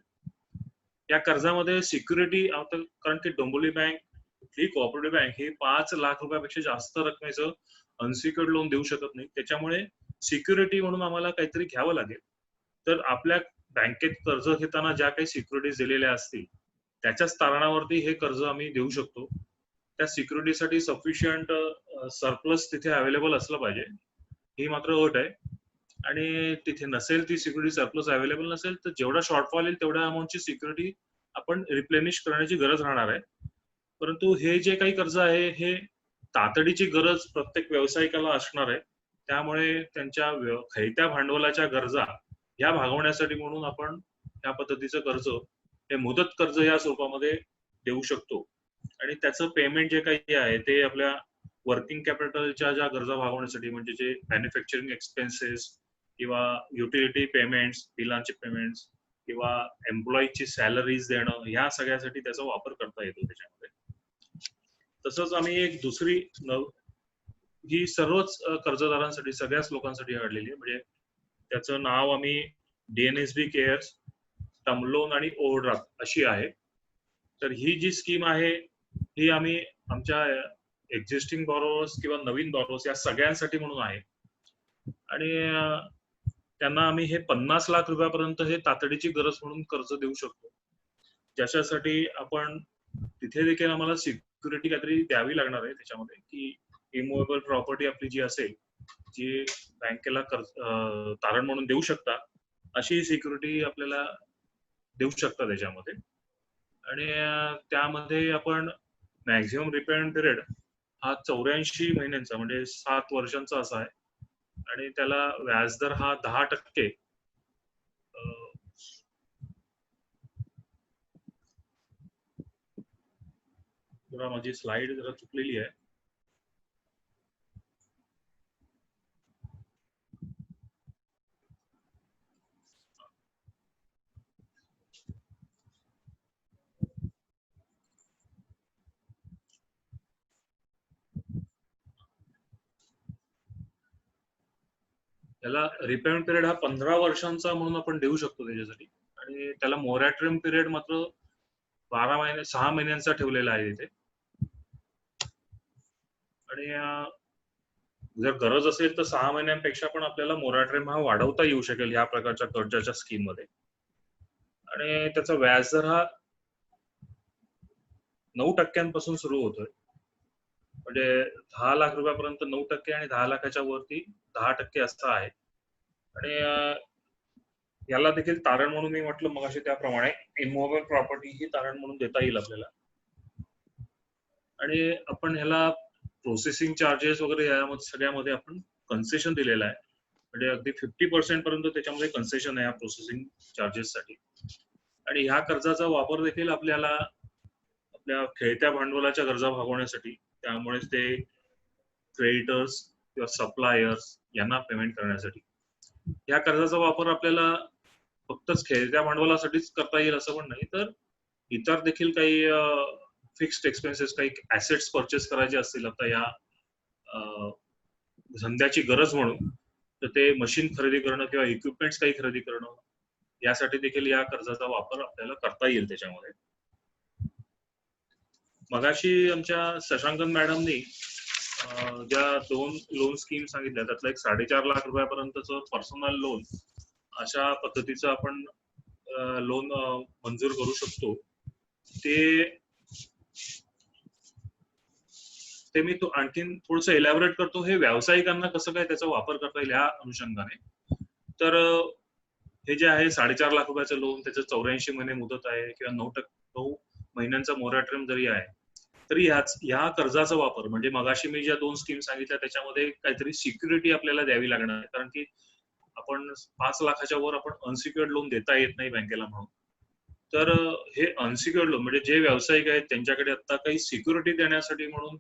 या कर्जामध्ये सिक्युरिटी, कारण की डोंबिवली बँक ही कोऑपरेटिव्ह बँक ही 5 लाख रुपयापेक्षा जास्त रकमेचं अनसिक्युअर्ड लोन देऊ शकत नाही. त्याच्यामुळे सिक्युरिटी म्हणून आम्हाला काहीतरी घ्यावं लागेल. तर आपल्या बँकेत कर्ज घेताना ज्या काही सिक्युरिटीज दिलेल्या असतील त्याच्याच तारणावरती हे कर्ज आम्ही देऊ शकतो. त्या सिक्युरिटीसाठी सफिशियंट सरप्लस तिथे अवेलेबल असलं पाहिजे, ही मात्र अट आहे. आणि तिथे नसेल ती सिक्युरिटी, सरप्लस अवेलेबल नसेल तर जेवढा शॉर्टफॉल येईल तेवढ्या अमाऊंटची सिक्युरिटी आपण रिप्लेनिश करण्याची गरज राहणार आहे. परंतु हे जे काही कर्ज आहे हे तातडीची गरज प्रत्येक व्यावसायिकाला असणार आहे. त्यामुळे त्यांच्या खेळत्या भांडवलाच्या गरजा या भागवण्यासाठी म्हणून आपण या पद्धतीचं कर्ज हे मुदत कर्ज या स्वरूपामध्ये देऊ शकतो. आणि त्याचं पेमेंट जे काही आहे ते आपल्या वर्किंग कॅपिटलच्या ज्या गरजा भागवण्यासाठी, म्हणजे जे मॅन्युफॅक्चरिंग एक्सपेन्सेस किंवा युटिलिटी पेमेंट्स, बिलांचे पेमेंट्स किंवा एम्प्लॉईची सॅलरीज देणं, ह्या सगळ्यासाठी त्याचा वापर करता येतो त्याच्यामध्ये. तसंच आम्ही एक दुसरी ही सर्वच कर्जदारांसाठी, सगळ्याच लोकांसाठी काढलेली आहे. म्हणजे त्याचं नाव आम्ही DNSB केअर्स टर्म लोन आणि ओव्हरड्राफ्ट अशी आहे. तर ही जी स्कीम आहे ही आम्ही आमच्या एक्झिस्टिंग बॉरोवर्स किंवा नवीन बॉरोवर्स या सगळ्यांसाठी म्हणून आहे. आणि त्यांना आम्ही हे 50 लाख रुपयापर्यंत हे तातडीची गरज म्हणून कर्ज देऊ शकतो, ज्याच्यासाठी आपण तिथे देखील आम्हाला सिक्युरिटी काहीतरी द्यावी लागणार आहे त्याच्यामध्ये, की इमूव्हेबल प्रॉपर्टी आपली जी असेल, जी बँकेला तारण म्हणून देऊ शकता, अशी सिक्युरिटी आपल्याला देऊ शकता त्याच्यामध्ये. आणि त्यामध्ये आपण मॅक्झिमम रिपेमेंट पिरियड हा 84 महिन्यांचा म्हणजे 7 वर्षांचा असा आहे, आणि त्याला व्याजदर हा 10%. जरा माझी स्लाइड जरा चुकलेली आहे. त्याला रिपेमेंट पिरियड हा 15 वर्षांचा म्हणून आपण देऊ शकतो त्याच्यासाठी, आणि त्याला मोरॅटोरियम पिरियड मात्र 6 महिन्यांचा ठेवलेला आहे इथे. आणि जर गरज असेल तर 6 महिन्यांपेक्षा पण आपल्याला मोरॅटोरियम हा वाढवता येऊ शकेल या प्रकारच्या कर्जाच्या स्कीम मध्ये. आणि त्याचा व्याजदर हा 9% सुरू होतोय, म्हणजे 10 लाख रुपयापर्यंत 9% आणि 10 लाखाच्या वरती 10% असा आहे. आणि याला देखील तारण म्हणून मी म्हटलं मगाशी त्याप्रमाणे इमूव्हेबल प्रॉपर्टी ही तारण म्हणून देता येईल आपल्याला. आणि आपण ह्याला प्रोसेसिंग चार्जेस वगैरे यामध्ये सगळ्यामध्ये आपण कन्सेशन दिलेलं आहे, म्हणजे अगदी 50% पर्यंत त्याच्यामध्ये कन्सेशन आहे या प्रोसेसिंग चार्जेस साठी. आणि ह्या कर्जाचा वापर देखील आपल्याला आपल्या खेळत्या भांडवलाच्या गरजा भागवण्यासाठी, त्यामुळे ते क्रेडिटर्स किंवा सप्लायर्स यांना पेमेंट करण्यासाठी, या कर्जाचा वापर आपल्याला फक्तच खेळत्या भांडवलासाठीच करता येईल असं पण नाही, तर इतर देखील काही फिक्स्ड एक्सपेन्सेस, काही ऍसेट्स परचेस करायचे असतील आता या धंद्याची गरज म्हणून, तर ते मशीन खरेदी करणं किंवा इक्विपमेंट्स काही खरेदी करणं, यासाठी देखील या कर्जाचा वापर आपल्याला करता येईल त्याच्यामध्ये. मगाशी आमच्या शशांकन मॅडमनी ज्या 2 लोन स्कीम सांगितल्या त्यातलं एक 4.5 लाख रुपयापर्यंतचं पर्सनल लोन, अशा पद्धतीचं आपण लोन मंजूर करू शकतो. ते मी तो आणखीन थोडंसं एलॅबोरेट करतो, हे व्यावसायिकांना कसं काय त्याचा वापर करता येईल या अनुषंगाने. तर हे जे आहे 4.5 लाख रुपयाचं लोन, त्याचं 84 महिने मुदत आहे किंवा 9 महिन्यांचा मोरॅटोरियम जरी आहे, तरी ह्या कर्जाचा वापर म्हणजे मगाशी मी ज्या 2 स्कीम सांगितल्या त्याच्यामध्ये काहीतरी सिक्युरिटी आपल्याला द्यावी लागणार आहे, कारण की आपण 5 लाखाच्या वर आपण अनसिक्युअर्ड लोन देता येत नाही बँकेला म्हणून. तर हे अनसिक्युअर्ड लोन म्हणजे जे व्यावसायिक आहेत त्यांच्याकडे आता काही सिक्युरिटी देण्यासाठी म्हणून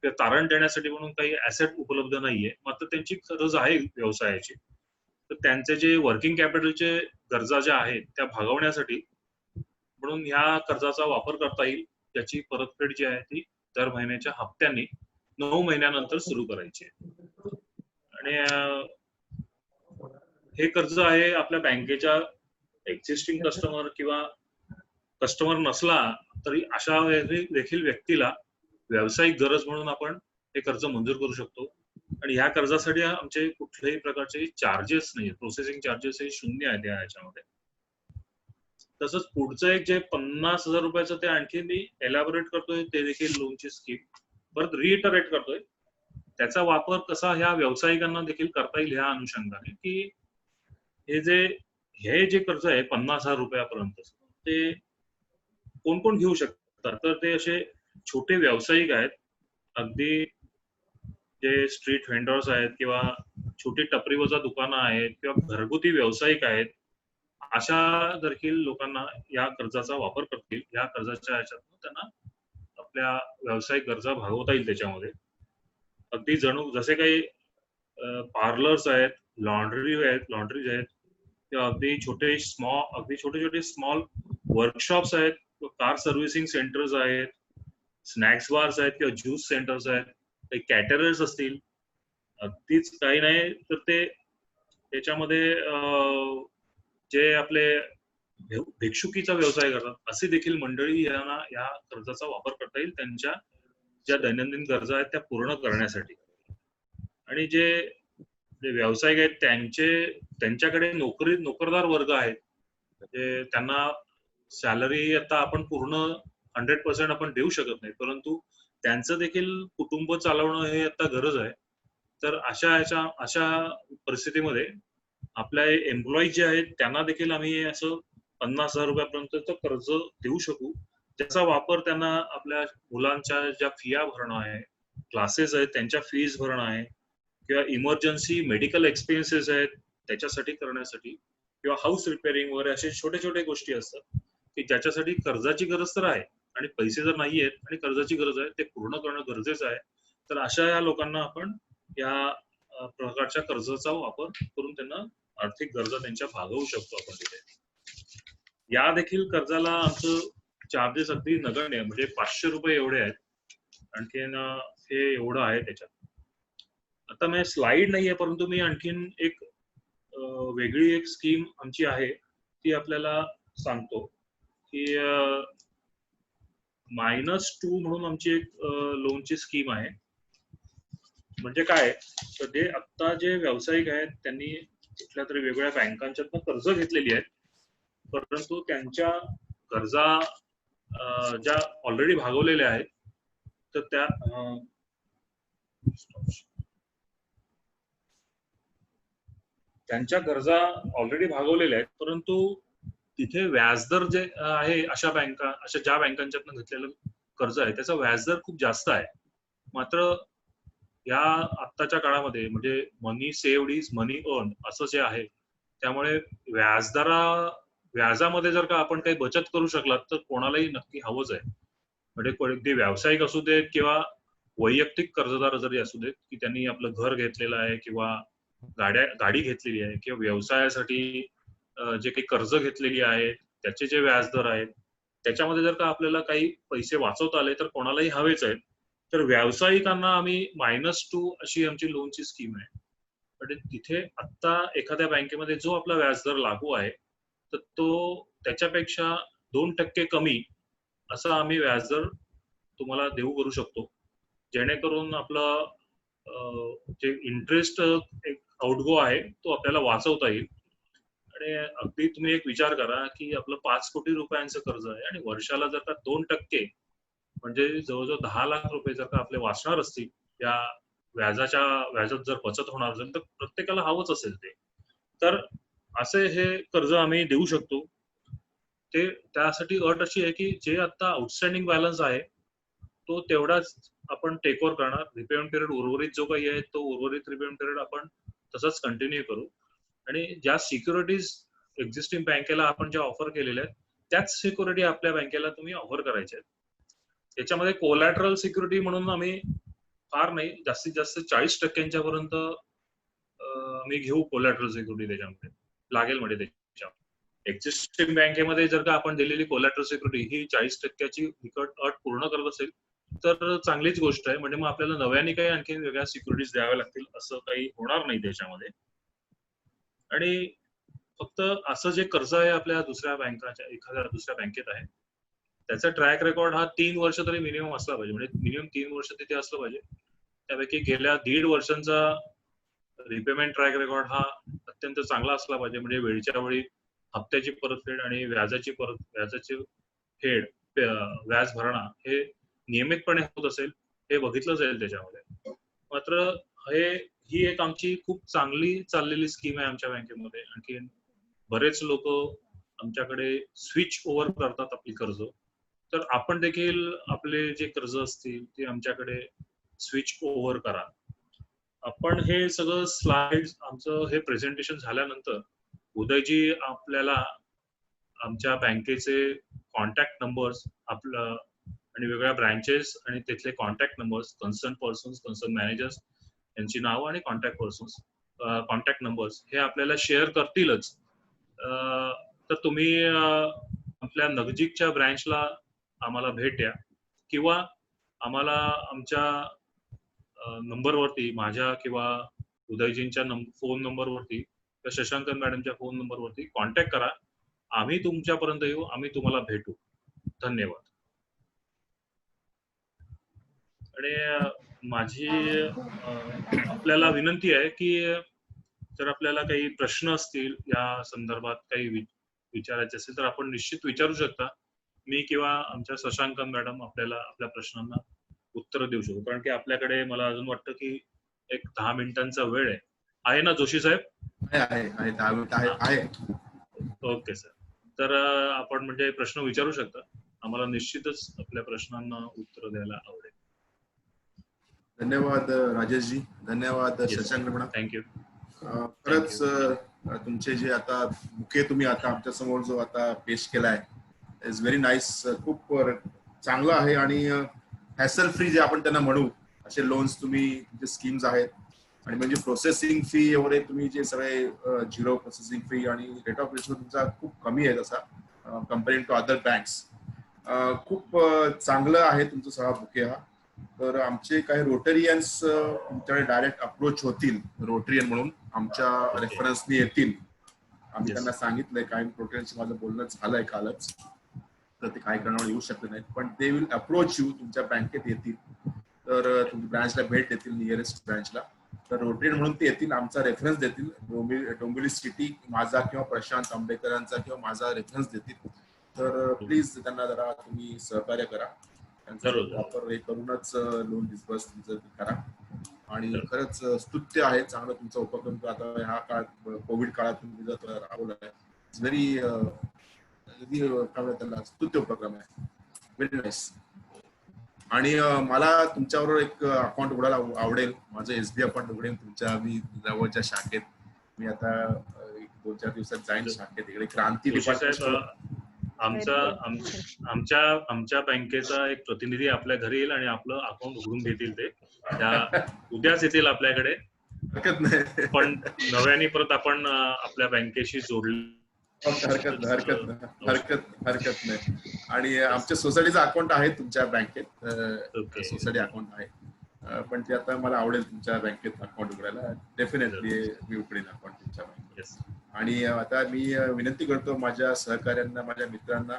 किंवा तारण देण्यासाठी म्हणून काही ऍसेट उपलब्ध नाहीये, मात्र त्यांची गरज आहे व्यवसायाची, तर त्यांचे जे वर्किंग कॅपिटलचे गरजा ज्या आहेत त्या भागवण्यासाठी म्हणून ह्या कर्जाचा वापर करता येईल, त्याची परतफेड जी आहे ती दर महिन्याच्या हप्त्यांनी 9 महिन्यानंतर सुरू करायची आहे. आणि हे कर्ज आहे आपल्या बँकेच्या एक्झिस्टिंग कस्टमर किंवा कस्टमर नसला तरी अशा देखील व्यक्तीला व्यावसायिक गरज म्हणून आपण हे कर्ज मंजूर करू शकतो. आणि ह्या कर्जासाठी आमचे कुठल्याही प्रकारचे चार्जेस नाही, प्रोसेसिंग चार्जेस हे 0 आहेत याच्यामध्ये. तसंच पुढचं एक जे 50,000 रुपयाचं ते आणखी मी एलॅबोरेट करतोय, ते देखील लोनची स्कीम परत रिइटरेट करतोय. त्याचा वापर कसा ह्या व्यावसायिकांना देखील करता येईल ह्या अनुषंगाने, की हे जे कर्ज आहे 50,000 रुपयापर्यंत, ते कोण कोण घेऊ शकतात, तर ते असे छोटे व्यावसायिक आहेत, अगदी जे स्ट्रीट व्हेंडर्स आहेत किंवा छोटी टपरीवजा दुकानं आहेत किंवा घरगुती व्यावसायिक आहेत, अशा देखील लोकांना या कर्जाचा वापर करतील. या कर्जाच्या ह्याच्यातून त्यांना आपल्या व्यावसायिक गरजा भागवता येईल त्याच्यामध्ये. अगदी जणू जसे काही पार्लर्स आहेत, लॉन्ड्रीज आहेत किंवा अगदी छोटे छोटे स्मॉल वर्कशॉप्स आहेत, कार सर्व्हिसिंग सेंटर्स आहेत, स्नॅक्स बार्स आहेत किंवा ज्यूस सेंटर्स आहेत, काही कॅटरर्स असतील, अगदीच काही नाही तर ते त्याच्यामध्ये जे आपले भिक्षुकीचा व्यवसाय करतात अशी देखील मंडळी यांना या कर्जाचा वापर करता येईल त्यांच्या ज्या दैनंदिन गरजा आहेत त्या पूर्ण करण्यासाठी. आणि जे व्यावसायिक आहेत त्यांच्याकडे नोकरदार वर्ग आहेत, म्हणजे त्यांना सॅलरी आता आपण पूर्ण 100% आपण देऊ शकत नाही, परंतु त्यांचं देखील कुटुंब चालवणं हे आता गरज आहे. तर अशा परिस्थितीमध्ये आपल्या एम्प्लॉई जे आहेत त्यांना देखील आम्ही असं 50,000 रुपयापर्यंत कर्ज देऊ शकू, त्याचा वापर त्यांना आपल्या मुलांच्या ज्या फिया भरणं आहे, क्लासेस आहेत त्यांच्या फीज भरणं आहे, किंवा इमर्जन्सी मेडिकल एक्सपेन्सेस आहेत त्याच्यासाठी करण्यासाठी, किंवा हाऊस रिपेअरिंग वगैरे असे छोटे छोटे गोष्टी असतात की ज्याच्यासाठी कर्जाची गरज तर आहे आणि पैसे जर नाही आहेत आणि कर्जाची गरज आहे ते पूर्ण करणं गरजेचं आहे. तर अशा या लोकांना आपण या प्रकारच्या कर्जाचा वापर करून त्यांना आर्थिक गरजा त्यांच्या भागवू शकतो आपण तिथे. या देखील कर्जाला आमचं चार्जेस अगदी नगण्य, म्हणजे 500 रुपये एवढे आहेत. आणखीन हे एवढं आहे त्याच्यात. आता मी स्लाइड नाहीये, परंतु मी आणखीन एक वेगळी एक स्कीम आमची आहे ती आपल्याला सांगतो की -2 म्हणून आमची एक लोनची स्कीम आहे. म्हणजे काय, तर ते आता जे व्यावसायिक आहेत त्यांनी कुठल्या तरी वेगवेगळ्या बँकांच्यातनं कर्ज घेतलेली आहेत, परंतु त्यांच्या गरजा ज्या ऑलरेडी भागवलेल्या आहेत, तर त्या त्यांच्या गरजा ऑलरेडी भागवलेल्या आहेत, परंतु तिथे व्याजदर जे आहे अशा ज्या बँकांच्यातनं घेतलेलं कर्ज आहे त्याचा व्याजदर खूप जास्त आहे. मात्र या आत्ताच्या काळामध्ये म्हणजे मनी सेव्ड इज मनी अर्न असं जे आहे, त्यामुळे व्याजामध्ये जर का आपण काही बचत करू शकलात तर कोणालाही नक्की हवंच आहे. म्हणजे अगदी व्यावसायिक असू देत किंवा वैयक्तिक कर्जदार जरी असू देत, की त्यांनी आपलं घर घेतलेलं आहे किंवा गाडी घेतलेली आहे किंवा व्यवसायासाठी जे काही कर्ज घेतलेली आहेत त्याचे जे व्याजदर आहेत त्याच्यामध्ये जर का आपल्याला काही पैसे वाचवता आले तर कोणालाही हवेच आहेत. तर व्यावसायिकांना आम्ही -2 अशी आमची लोनची स्कीम आहे. म्हणजे तिथे आता एखाद्या बँकेमध्ये जो आपला व्याजदर लागू आहे तर तो त्याच्यापेक्षा 2% कमी असा आम्ही व्याजदर तुम्हाला देऊ करू शकतो, जेणेकरून आपलं जे इंटरेस्ट एक आउटगो आहे तो आपल्याला वाचवता येईल. आणि अगदी तुम्ही एक विचार करा की आपलं 5 कोटी रुपयांचं कर्ज आहे आणि वर्षाला जर का 2% म्हणजे जवळजवळ 10 लाख रुपये जर का आपले वाचणार असतील, या व्याजात जर बचत होणार असेल तर प्रत्येकाला हवंच असेल ते. तर असे हे कर्ज आम्ही देऊ शकतो. ते त्यासाठी अट अशी आहे की जे आता आउटस्टँडिंग बॅलन्स आहे तो तेवढाच आपण टेक ओव्हर करणार. रिपेमेंट पिरियड उर्वरित जो काही आहे तो उर्वरित रिपेमेंट पिरियड आपण तसंच कंटिन्यू करू. आणि ज्या सिक्युरिटीज एक्झिस्टिंग बँकेला आपण ज्या ऑफर केलेल्या आहेत त्याच सिक्युरिटी आपल्या बँकेला तुम्ही ऑफर करायच्या आहेत. त्याच्यामध्ये कोलॅटरल सिक्युरिटी म्हणून आम्ही फार नाही, जास्तीत जास्त 40% पर्यंत आम्ही घेऊ कोलॅटरल सिक्युरिटी त्याच्यामध्ये लागेल. म्हणजे त्याच्या एक्झिस्टिंग बँकेमध्ये जर का आपण दिलेली कोलॅटरल सिक्युरिटी ही 40%ची अट पूर्ण करत असेल तर चांगलीच गोष्ट आहे. म्हणजे मग आपल्याला नव्याने काही आणखी वेगळ्या सिक्युरिटीज द्याव्या लागतील असं काही होणार नाही त्याच्यामध्ये. आणि फक्त असं जे कर्ज आहे आपल्या एखाद्या दुसऱ्या बँकेत आहे त्याचा ट्रॅक रेकॉर्ड हा 3 वर्ष तरी मिनिमम असला पाहिजे. म्हणजे मिनिमम 3 वर्ष तिथे असलं पाहिजे. त्यापैकी गेल्या 1.5 वर्षांचा रिपेमेंट ट्रॅक रेकॉर्ड हा अत्यंत चांगला असला पाहिजे. म्हणजे वेळच्या वेळी हप्त्याची परतफेड आणि व्याजाची फेड, व्याज भरणा हे नियमितपणे होत असेल हे बघितलं जाईल त्याच्यामध्ये. मात्र ही एक आमची खूप चांगली चाललेली स्कीम आहे आमच्या बँकेमध्ये. आणखी बरेच लोक आमच्याकडे स्विच ओव्हर करतात आपली कर्ज. तर आपण देखील आपले जे कर्ज असतील ते आमच्याकडे स्विच ओव्हर करा. आपण हे सगळं स्लाइड्स आमचं हे प्रेझेंटेशन झाल्यानंतर उदयजी आपल्याला आमच्या बँकेचे कॉन्टॅक्ट नंबर्स आपलं आणि वेगवेगळ्या ब्रँचेस आणि तिथले contact numbers, concern persons, concern managers यांची नावं आणि कॉन्टॅक्ट नंबर्स हे आपल्याला शेअर करतीलच. तर तुम्ही आपल्या नजीकच्या ब्रँचला आम्हाला भेट द्या किंवा आम्हाला आमच्या नंबरवरती, माझ्या किंवा उदयजींच्या फोन नंबरवरती किंवा शशांकन मॅडमच्या फोन नंबरवरती कॉन्टॅक्ट करा. आम्ही तुमच्यापर्यंत येऊ, आम्ही तुम्हाला भेटू. धन्यवाद. आणि माझी आपल्याला विनंती आहे की जर आपल्याला काही प्रश्न असतील या संदर्भात काही विचारायचे असेल तर आपण निश्चित विचारू शकता. मी किंवा आमच्या शशांकन मॅडम आपल्याला आपल्या प्रश्नांना उत्तर देऊ शकू, कारण की आपल्याकडे मला अजून वाटतं की एक 10 मिनिटांचा वेळ आहे ना जोशी साहेब? आहे 10 मिनिट आहे. Okay sir. तर आपण म्हणजे प्रश्न विचारू शकता. आम्हाला निश्चितच आपल्या प्रश्नांना उत्तर द्यायला आवडेल. धन्यवाद राजेशजी, धन्यवाद शशांक मॅडम. थँक्यू. खरंच तुमचे जे आता बुके तुम्ही आता आमच्या समोर जो आता पेश केलाय इज व्हेरी नाईस. खूप चांगलं आहे आणि हॅसल फ्री जे आपण त्यांना म्हणू असे लोन्स तुम्ही जे स्कीम्स आहेत आणि म्हणजे प्रोसेसिंग फी वगैरे तुम्ही जे सगळे 0 प्रोसेसिंग फी आणि रेट ऑफ रिटर्न तुमचा खूप कमी आहे तसा कम्पेअरिंग टू अदर बँक्स. खूप चांगलं आहे तुमचं सगळा बुके हा. तर आमचे काही रोटरियन्स तुमच्याकडे डायरेक्ट अप्रोच होतील, रोटरियन म्हणून आमच्या रेफरन्सनी येतील. आम्ही त्यांना सांगितलंय, काही रोटरियन्स माझं बोलणं झालंय कालच, तर ते काही कारणावर येऊ शकले नाहीत, पण ते विल अप्रोच यू, तुमच्या बँकेत येतील, तर तुम्ही ब्रांचला भेट देतील, नियरेस्ट ब्रांचला. तर रोटरियन म्हणून ते येतील, आमचा रेफरन्स देतील, डोंबिवली सिटी माझा किंवा प्रशांत आंबेकरांचा किंवा माझा रेफरन्स देतील. तर प्लीज त्यांना जरा तुम्ही सहकार्य करा, त्यांचं प्रॉपर हे करूनच लोन डिस्बर्स करा. आणि खरंच स्तुत्य आहे, चांगलं तुमचा उपक्रम आता ह्या काळात कोविड काळात तुम्ही जर राबवला आहे. इट्स व्हेरी त्याला स्तुत्य उपक्रम आहे, व्हेरी नाईस. आणि मला तुमच्याबरोबर एक अकाउंट उघडायला आवडेल, माझं SBI अकाउंट उघडेल तुमच्या मी जवळच्या शाखेत. मी आता 1-2-4 दिवसात जाईन शाखेत, इकडे क्रांती डिपार्टमेंट. आमच्या बँकेचा एक प्रतिनिधी आपल्या घरी येईल आणि आपलं अकाउंट उघडून घेतील. ते त्या उद्याच येतील आपल्याकडे. हरकत नाही, पण नव्याने परत आपण आपल्या बँकेशी जोडले. हरकत नाही. आणि आमच्या सोसायटीचं अकाउंट आहे तुमच्या बँकेत, सोसायटी अकाउंट आहे, पण ते आता मला आवडेल तुमच्या बँकेत अकाउंट उघडायला. डेफिनेटली मी उघडेन अकाउंट तुमच्या बँकेत. आणि आता मी विनंती करतो माझ्या सहकार्यांना, माझ्या मित्रांना,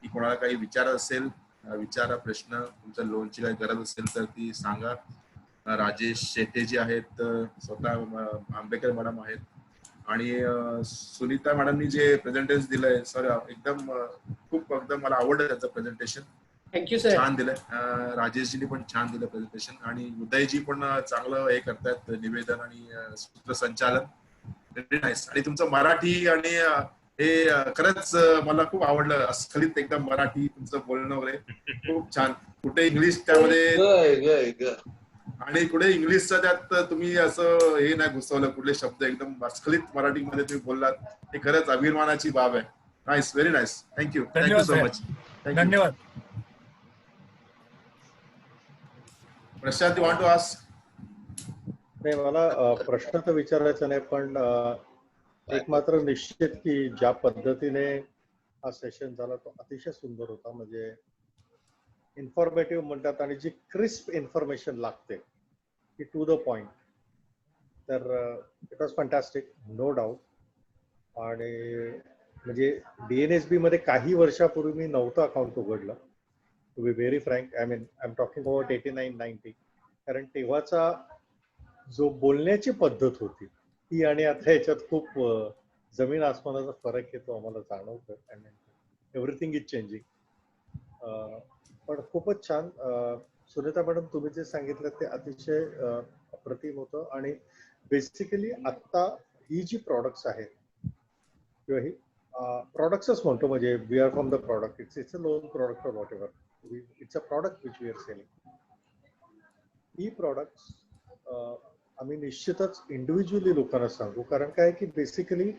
की कोणाला काही विचार असेल, विचारा प्रश्न, तुमच्या लोनची काही गरज असेल तर ती सांगा. राजेश शेटे जे आहेत, स्वतः आंबेकर मॅडम आहेत, आणि सुनीता मॅडमनी जे प्रेझेंटेशन दिलंय सर, एकदम मला आवडलं त्याचं प्रेझेंटेशन. Thank you sir. छान दिलंय. राजेशजींनी पण छान दिलं प्रेझेंटेशन, आणि उदयजी पण चांगलं हे करतायत, निवेदन आणि सूत्रसंचालन. Very nice. आणि तुमचं मराठी आणि हे खरंच मला खूप आवडलं, अस्खलित एकदम मराठी तुमचं बोलणं वगैरे खूप छान. कुठे इंग्लिश त्यामध्ये आणि कुठे इंग्लिशचं त्यात तुम्ही असं हे नाही घुसवलं, कुठले शब्द एकदम अस्खलित मराठीमध्ये तुम्ही बोललात, हे खरंच अभिमानाची बाब आहे. Nice, very nice. Thank you so much. धन्यवाद. Prashant, you want to ask? नाही, मला प्रश्न तर विचारायचा नाही, पण एक मात्र निश्चित की ज्या पद्धतीने हा सेशन झाला तो अतिशय सुंदर होता. म्हणजे इन्फॉर्मेटिव्ह म्हणतात, आणि जी क्रिस्प इन्फॉर्मेशन लागते की टू द पॉइंट, तर it was fantastic, no doubt. आणि म्हणजे DNSB मध्ये काही वर्षापूर्वी मी नव्हतं अकाउंट उघडलं, to be very frank. I am talking about 89-90. कारण तेव्हाचा जो बोलण्याची पद्धत होती ती आणि आता याच्यात खूप जमीन आसमानाचा फरक येतो आम्हाला जाणवतं. Everything is changing. पण खूपच छान. सुनीता मॅडम, तुम्ही जे सांगितलं ते अतिशय अप्रतिम होतं. आणि बेसिकली आता ही जी प्रॉडक्ट्स आहेत, किंवा ही प्रॉडक्ट्सच म्हणतो, म्हणजे we are from the product, it's a loan product or whatever, it's a product which we are selling. ही प्रॉडक्ट्स आम्ही निश्चितच इंडिव्हिज्युअली लोकांना सांगू. कारण काय की बेसिकली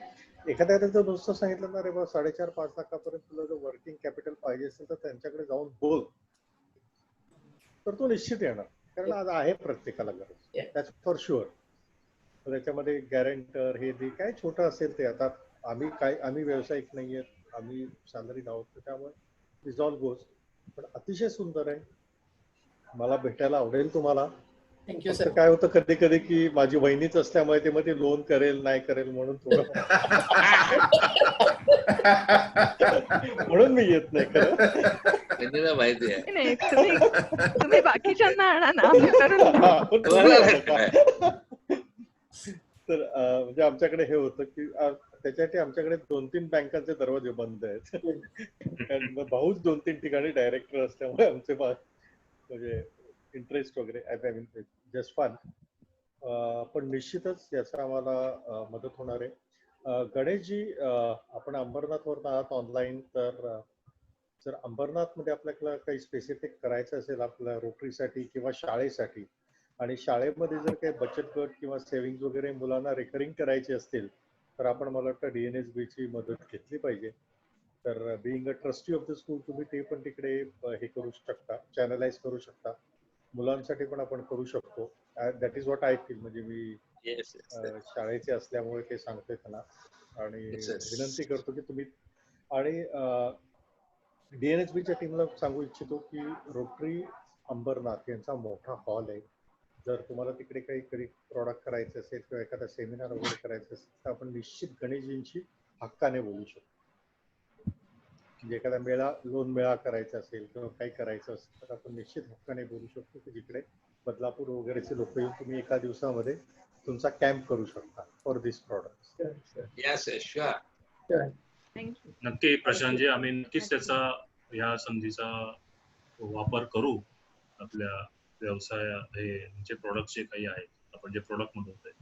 एखाद्याने जर नुसतं सांगितलं ना, रे बा 4.5-5 लाखापर्यंत तुला जर वर्किंग कॅपिटल पाहिजे असेल तर त्यांच्याकडे जाऊन बोल, तर तो निश्चित येणार. कारण आज आहे प्रत्येकाला गरज, दॅट्स फॉर शुअर. त्याच्यामध्ये गॅरंटर हे जे काय छोटं असेल ते, आता आम्ही व्यावसायिक नाही आहेत, आम्ही सॅलरी आहोत, त्यामुळे इज ऑल गोज. पण अतिशय सुंदर आहे, मला भेटायला आवडेल तुम्हाला. Thank you sir. काय होतं कधी कधी की माझी वहिनीच असल्यामुळे ते मध्ये लोन करेल नाही करेल म्हणून थोडं म्हणून मी येत नाही खरं. माहिती आहे. नाही, तुम्ही बाकीच्यांना आणा ना, आम्ही करून तर म्हणजे आमच्याकडे हे होतं की त्याच्यासाठी आमच्याकडे 2-3 बँकांचे दरवाजे बंद आहेत. भाऊच 2-3 ठिकाणी डायरेक्टर असल्यामुळे आमचे म्हणजे इंटरेस्ट वगैरे आय मीन जस्ट फन. पण निश्चितच याचा आम्हाला मदत होणार आहे. गणेशजी, आपण अंबरनाथवर आहात ऑनलाईन, तर जर अंबरनाथमध्ये आपल्याला काही स्पेसिफिक करायचं असेल आपल्या रोटरीसाठी किंवा शाळेसाठी, आणि शाळेमध्ये जर काही बचत गट किंवा सेव्हिंग वगैरे मुलांना रेकरिंग करायचे असतील, तर आपण मला वाटतं DNSB ची मदत घेतली पाहिजे. तर being a trustee of the school तुम्ही ते पण तिकडे हे करू शकता, चॅनलाइज करू शकता. मुलांसाठी पण आपण करू शकतो. That is what I feel. म्हणजे मी शाळेचे असल्यामुळे ते सांगतोय त्यांना, आणि विनंती करतो की तुम्ही, आणि DNSBच्या टीमला सांगू इच्छितो की रोटरी अंबरनाथ यांचा मोठा हॉल आहे. जर तुम्हाला तिकडे काही प्रॉडक्ट करायचे असेल किंवा एखादा सेमिनार वगैरे करायचं असेल, तर आपण निश्चित गणेशजींशी हक्काने बोलू शकतो. म्हणजे एखादा लोन मेळा करायचा असेल किंवा काही करायचं असेल, तर आपण निश्चित हक्काने बोलू शकतो की जिकडे बदलापूर वगैरेचे लोक येऊन तुम्ही एका दिवसामध्ये तुमचा कॅम्प करू शकता फॉर दिस प्रॉडक्ट. थँक्यू. नक्की प्रशांतजी, आम्ही नक्कीच त्याचा या संधीचा वापर करू आपल्या व्यवसाय हे जे प्रोडक्ट जे काही आहेत, आपण जे प्रोडक्ट म्हणतोय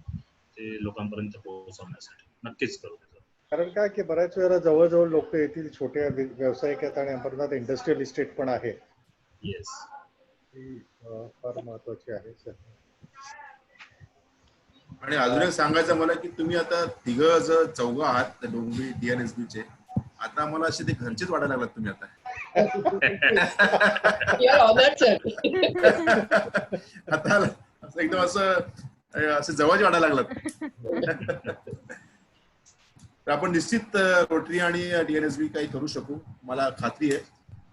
ते लोकांपर्यंत पोहोचवण्यासाठी नक्कीच करू. कारण काय की बऱ्याच वेळेला जवळजवळ लोक येतील, छोटे व्यावसायिक आहेत, आणि अंबरनाथ इंडस्ट्रियल इस्टेट पण आहे. येस, फार महत्वाची आहे सर. आणि अजून एक सांगायचं मला की तुम्ही आता तिघं जर चौघं आहात डोंबिवली DNSB चे, आता मला असे ते घरचेच वाटायला लागलात तुम्ही आता. आता असं एकदम असं जवळच वाटायला लागलात. तर आपण निश्चित रोटरी आणि DNSB काही करू शकू. मला खात्री आहे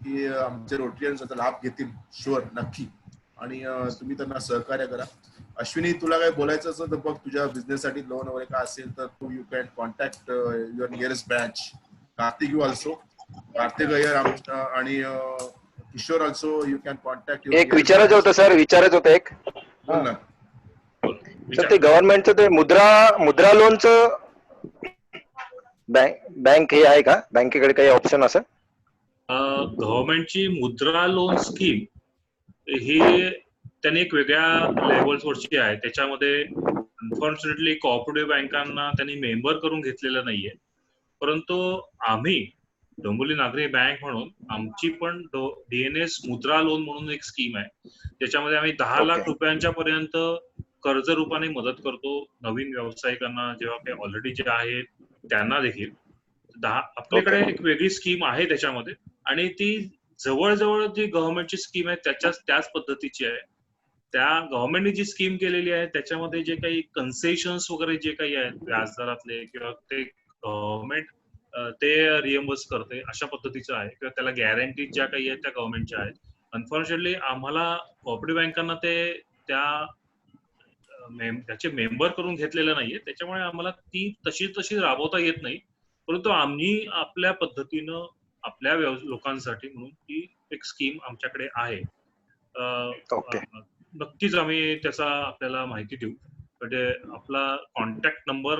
की आमचे रोटरीयन्स याचा लाभ घेतील, शुअर, नक्की. आणि तुम्ही त्यांना सहकार्य करा. अश्विनी, तुला काय बोलायचं असेल तर बघ, तुझ्या बिझनेस साठी लोन वगैरे काय असेल तर तू you can contact your nearest branch. Kartik you also, Kartik Iyer आणि Kishore also you can contact. एक विचारायचं होतं सर, विचारायचं होतं एक. बोल ना. सर, ते गव्हर्नमेंटचं ते मुद्रा लोनचं बँक हे आहे का? बँकेकडे काही ऑप्शन असं? गव्हर्नमेंटची मुद्रा लोन स्कीम ही त्यांनी एक वेगळ्या लेवल्सवरची आहे. त्याच्यामध्ये अनफॉर्च्युनेटली कोऑपरेटिव्ह बँकांना त्यांनी मेंबर करून घेतलेलं नाहीये. परंतु आम्ही डोंबिवली नागरी बँक म्हणून आमची पण DNS मुद्रा लोन म्हणून एक स्कीम आहे. त्याच्यामध्ये आम्ही 10 लाख रुपयांच्या पर्यंत कर्ज रूपाने मदत करतो नवीन व्यावसायिकांना, जेव्हा काही ऑलरेडी जे आहेत त्यांना देखील. आपल्याकडे एक वेगळी स्कीम आहे त्याच्यामध्ये, आणि ती जवळजवळ जी गव्हर्नमेंटची स्कीम आहे त्याच पद्धतीची आहे. त्या गव्हर्नमेंटने जी स्कीम केलेली आहे त्याच्यामध्ये जे काही कन्सेशन्स वगैरे जे काही आहेत व्याजदरातले, किंवा ते गव्हर्नमेंट ते रिएम्बर्स करते अशा पद्धतीचं आहे, किंवा त्याला गॅरंटी ज्या काही आहेत त्या गव्हर्नमेंटच्या आहेत. अनफॉर्च्युनेटली आम्हाला कोऑपरेटिव्ह बँकांना ते त्याचे मेंबर करून घेतलेलं नाहीये, त्याच्यामुळे आम्हाला ती तशी राबवता येत नाही. परंतु आम्ही आपल्या पद्धतीनं आपल्या लोकांसाठी म्हणून ती एक स्कीम आमच्याकडे आहे. नक्कीच आम्ही त्याचा आपल्याला माहिती देऊ. म्हणजे आपला कॉन्टॅक्ट नंबर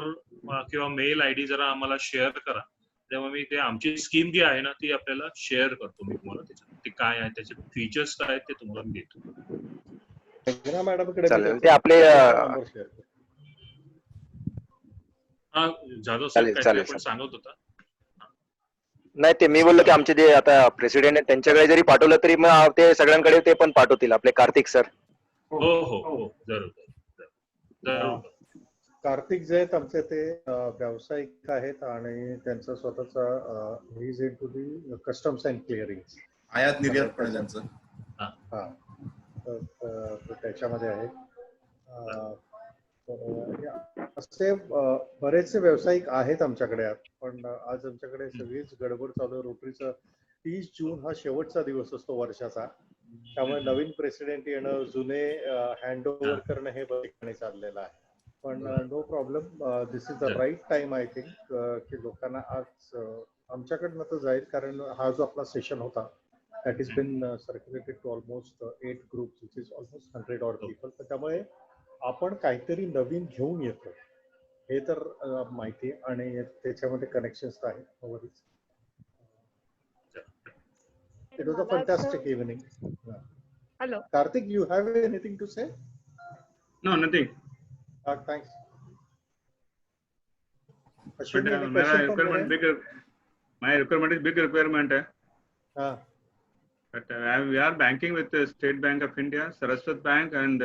किंवा मेल ID जरा आम्हाला शेअर करा, तेव्हा मी ते आमची स्कीम जी आहे ना ती आपल्याला शेअर करतो. मी तुम्हाला त्याच्यात ते काय आहे, त्याचे फीचर्स काय आहेत ते तुम्हाला मी देतो. मॅडमकडे ते आपले जाधव साहेब काहीतरी आपण सांगत होता. नाही, ते मी बोललो की आमचे जे आता प्रेसिडेंट आहेत त्यांच्याकडे जरी पाठवलं तरी मग ते सगळ्यांकडे ते पण पाठवतील, आपले कार्तिक सर. हो, जरूर. कार्तिक जे आहेत आमचे ते व्यावसायिक आहेत, आणि त्यांचा स्वतःचा he is into the customs and clearing, आयात निर्यात पण त्यांचं. हा, तर त्याच्यामध्ये आहे. असे बरेचसे व्यावसायिक आहेत आमच्याकडे, पण आज आमच्याकडे सगळीच गडबड चालू आहे. रोटरीचा 30 जून हा शेवटचा दिवस असतो वर्षाचा, त्यामुळे नवीन प्रेसिडेंट येणं, जुने हँडओव्हर करणं हे ठिकाणी चाललेलं आहे. पण no problem, this is the right time I think, की लोकांना आज आमच्याकडनं तर जाईल, कारण हा जो आपला सेशन होता that has been circulated to almost 8 groups, which is almost 100 odd people. तर त्यामुळे आपण काहीतरी नवीन घेऊन येतो हे तर माहिती, आणि त्याच्यामध्ये कनेक्शन्स आहेत. It was a fantastic evening. Hello. Karthik, you have anything to say? No, nothing. Thanks. But Ashwini, any my question from your requirement end? my requirement is big requirement. Ah, But we are banking with the State Bank of India, Saraswat Bank, and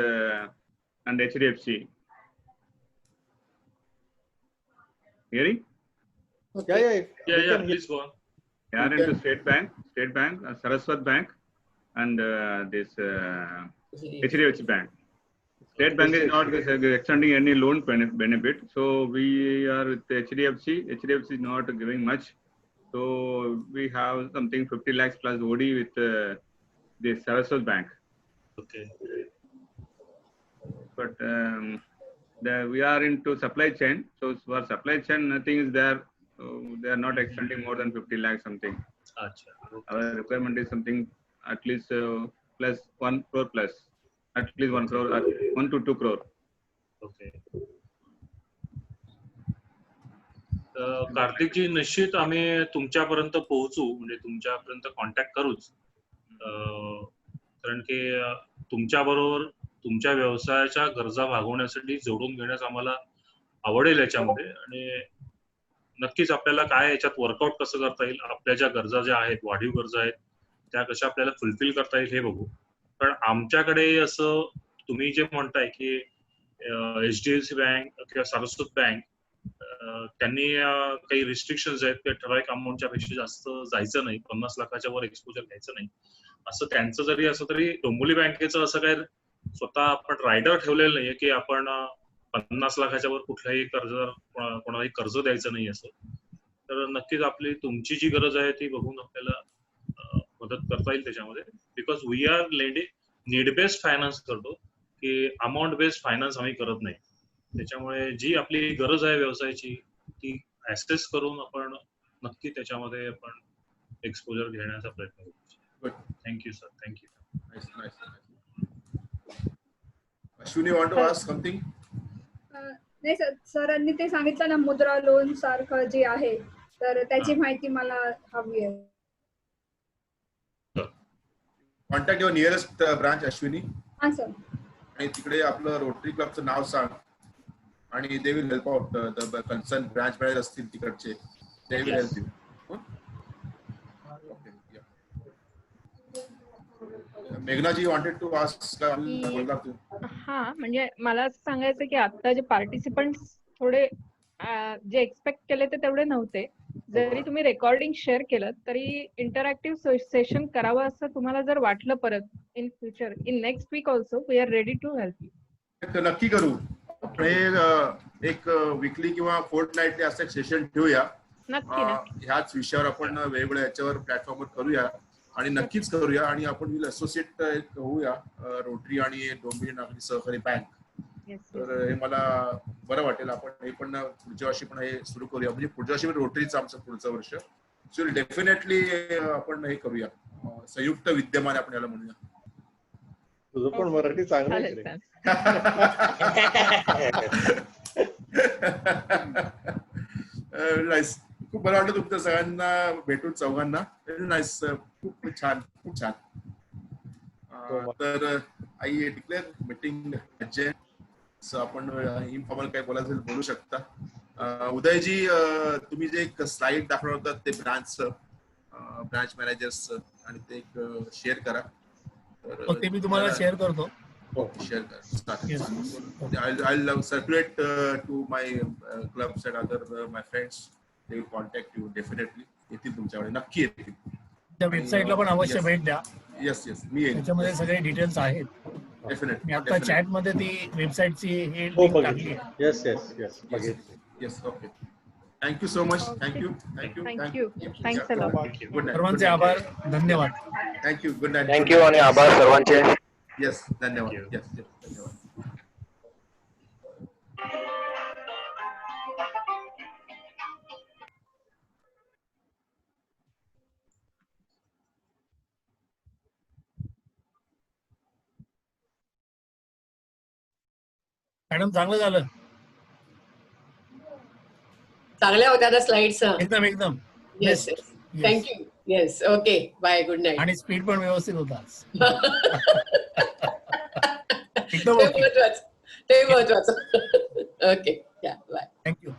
HDFC. Hearing? yeah, Okay. yeah. Yeah, we yeah, can hear. please go on. We are You into State Bank, Saraswat Bank, and this HDFC Bank. State Bank is not extending any loan benefit, so we are with HDFC. HDFC is not giving much, so we have something 50 lakhs plus OD with the Saraswat Bank. Okay. But we are into supply chain, so for supply chain nothing is there. So they are not extending more than 50 lakhs something. Acha. Okay. Our requirement is something at least plus 1 crore plus, at least 1 crore, 1 to 2 crore. Okay. कार्तिकजी, निश्चित आम्ही तुमच्यापर्यंत पोहोचू, म्हणजे तुमच्यापर्यंत contact करूच. कारण की तुमच्याबरोबर तुमच्या व्यवसायाच्या गरजा भागवण्यासाठी जोडून घेण्यास आम्हाला आवडेल याच्यामध्ये. आणि नक्कीच आपल्याला काय याच्यात वर्कआउट कसं करता येईल, आपल्या ज्या गरजा ज्या आहेत, वाढीव गरजा आहेत, त्या कशा आपल्याला फुलफिल करता येईल हे बघू. पण आमच्याकडे असं तुम्ही जे म्हणताय की HDFC बँक किंवा सारस्वत बँक त्यांनी काही रिस्ट्रिक्शन्स आहेत, ते ठराविक अमाऊंटच्या पेक्षा जास्त जायचं नाही, 50 लाखाच्या वर एक्सपोजर घ्यायचं नाही, असं त्यांचं जरी असं तरी डोंबिवली बँकेचं असं काय स्वतः आपण रायडर ठेवलेलं नाहीये की आपण 50 लाखाच्या वर कुठल्याही कोणालाही कर्ज द्यायचं नाही असं. तर नक्कीच आपली तुमची जी गरज आहे ती बघून आपल्याला मदत करता येईल त्याच्यामध्ये. Because we are lending need based finance करतो, की अमाऊंट बेस्ड फायनान्स आम्ही करत नाही. त्याच्यामुळे जी आपली गरज आहे व्यवसायाची ती ऍसेस करून आपण नक्की त्याच्यामध्ये आपण एक्सपोजर घेण्याचा प्रयत्न करू. Thank you sir, thank you. Nice, nice, nice. Ashwini, want to ask something? नाही सर, सरांनी ते सांगितलं ना मुद्रा लोन सारखं जे आहे, तर त्याची माहिती मला हवी आहे. Contact your nearest branch, Ashwini. हा सर. आणि तिकडे आपलं रोटरी क्लबचं नाव सांग आणि they will help out. The concern branch manager असतील तिकडचे, they will help you. Meghnaji wanted to ask, बोलला तू. हा, म्हणजे मला असं सांगायचं की आता जे पार्टिसिपंट थोडे जे एक्सपेक्ट केले ते तेवढे नव्हते. जरी तुम्ही रेकॉर्डिंग शेअर केलं तरी इंटरॅक्टिव्ह सेशन करावं असं तुम्हाला जर वाटलं परत in future, in next week also we are ready to help you. नक्की करू. एक वीकली किंवा फोर्टनाईटली असं एक सेशन ठेवूया. नक्की ह्याच विषयावर आपण वेगवेगळ्या याच्यावर प्लॅटफॉर्मवर करूया आणि नक्कीच करूया. आणि आपण विल असोसिएट होऊया रोटरी आणि डोंबिवली नागरी सहकारी बँक. तर हे मला बरं वाटेल. आपण हे पण पुढच्या वर्षी पण हे सुरू करूया, म्हणजे पुढच्या वर्षी रोटरीचं आमचं पुढचं वर्ष. सो डेफिनेटली आपण हे करूया, संयुक्त विद्यमान आपण याला म्हणूया. तुझं पण मराठी चांगलं आहे. नाईस. खूप बरं वाटलं तुमच्या सगळ्यांना भेटून, चौघांना. नाईस, खूप छान, खूप छान. तर आई डिक्लेअर मीटिंग अजय. आपण इनफॉर्मल काय बोलायचं बोलू शकता. उदयजी, तुम्ही जे एक स्लाइड दाखवणार होता ते ब्रांच मॅनेजर्स, आणि ते एक शेअर करा. ते मी तुम्हाला शेअर करतो. Share that. I'll circulate to my clubs and other my friends. They will contact you definitely. येतील तुमच्याकडे, नक्की येतील. त्या वेबसाईटला पण अवश्य भेट द्या. येस येस, मी येईल. त्याच्यामध्ये सगळे डिटेल्स आहेत. डेफिनेटली. मी आता चॅट मध्ये ती वेबसाईटची हे लिंक टाकली आहे. Yes yes yes yes. Okay, thank you so much. Thank you. Thanks a lot. Good night. सर्वांचे आभार, धन्यवाद. थँक्यू. Good night. थँक्यू आणि आभार सर्वांचे. येस, धन्यवाद. येस, धन्यवाद. मॅडम, चांगलं झालं. चांगल्या होत्या त्या स्लाइड्स. एकदम एकदम. Yes, thank you. Yes, okay, bye, good night. आणि स्पीड पण व्यवस्थित होता. एकदम ते ओके. महत्वाचं. ओके, या बाय. थँक्यू.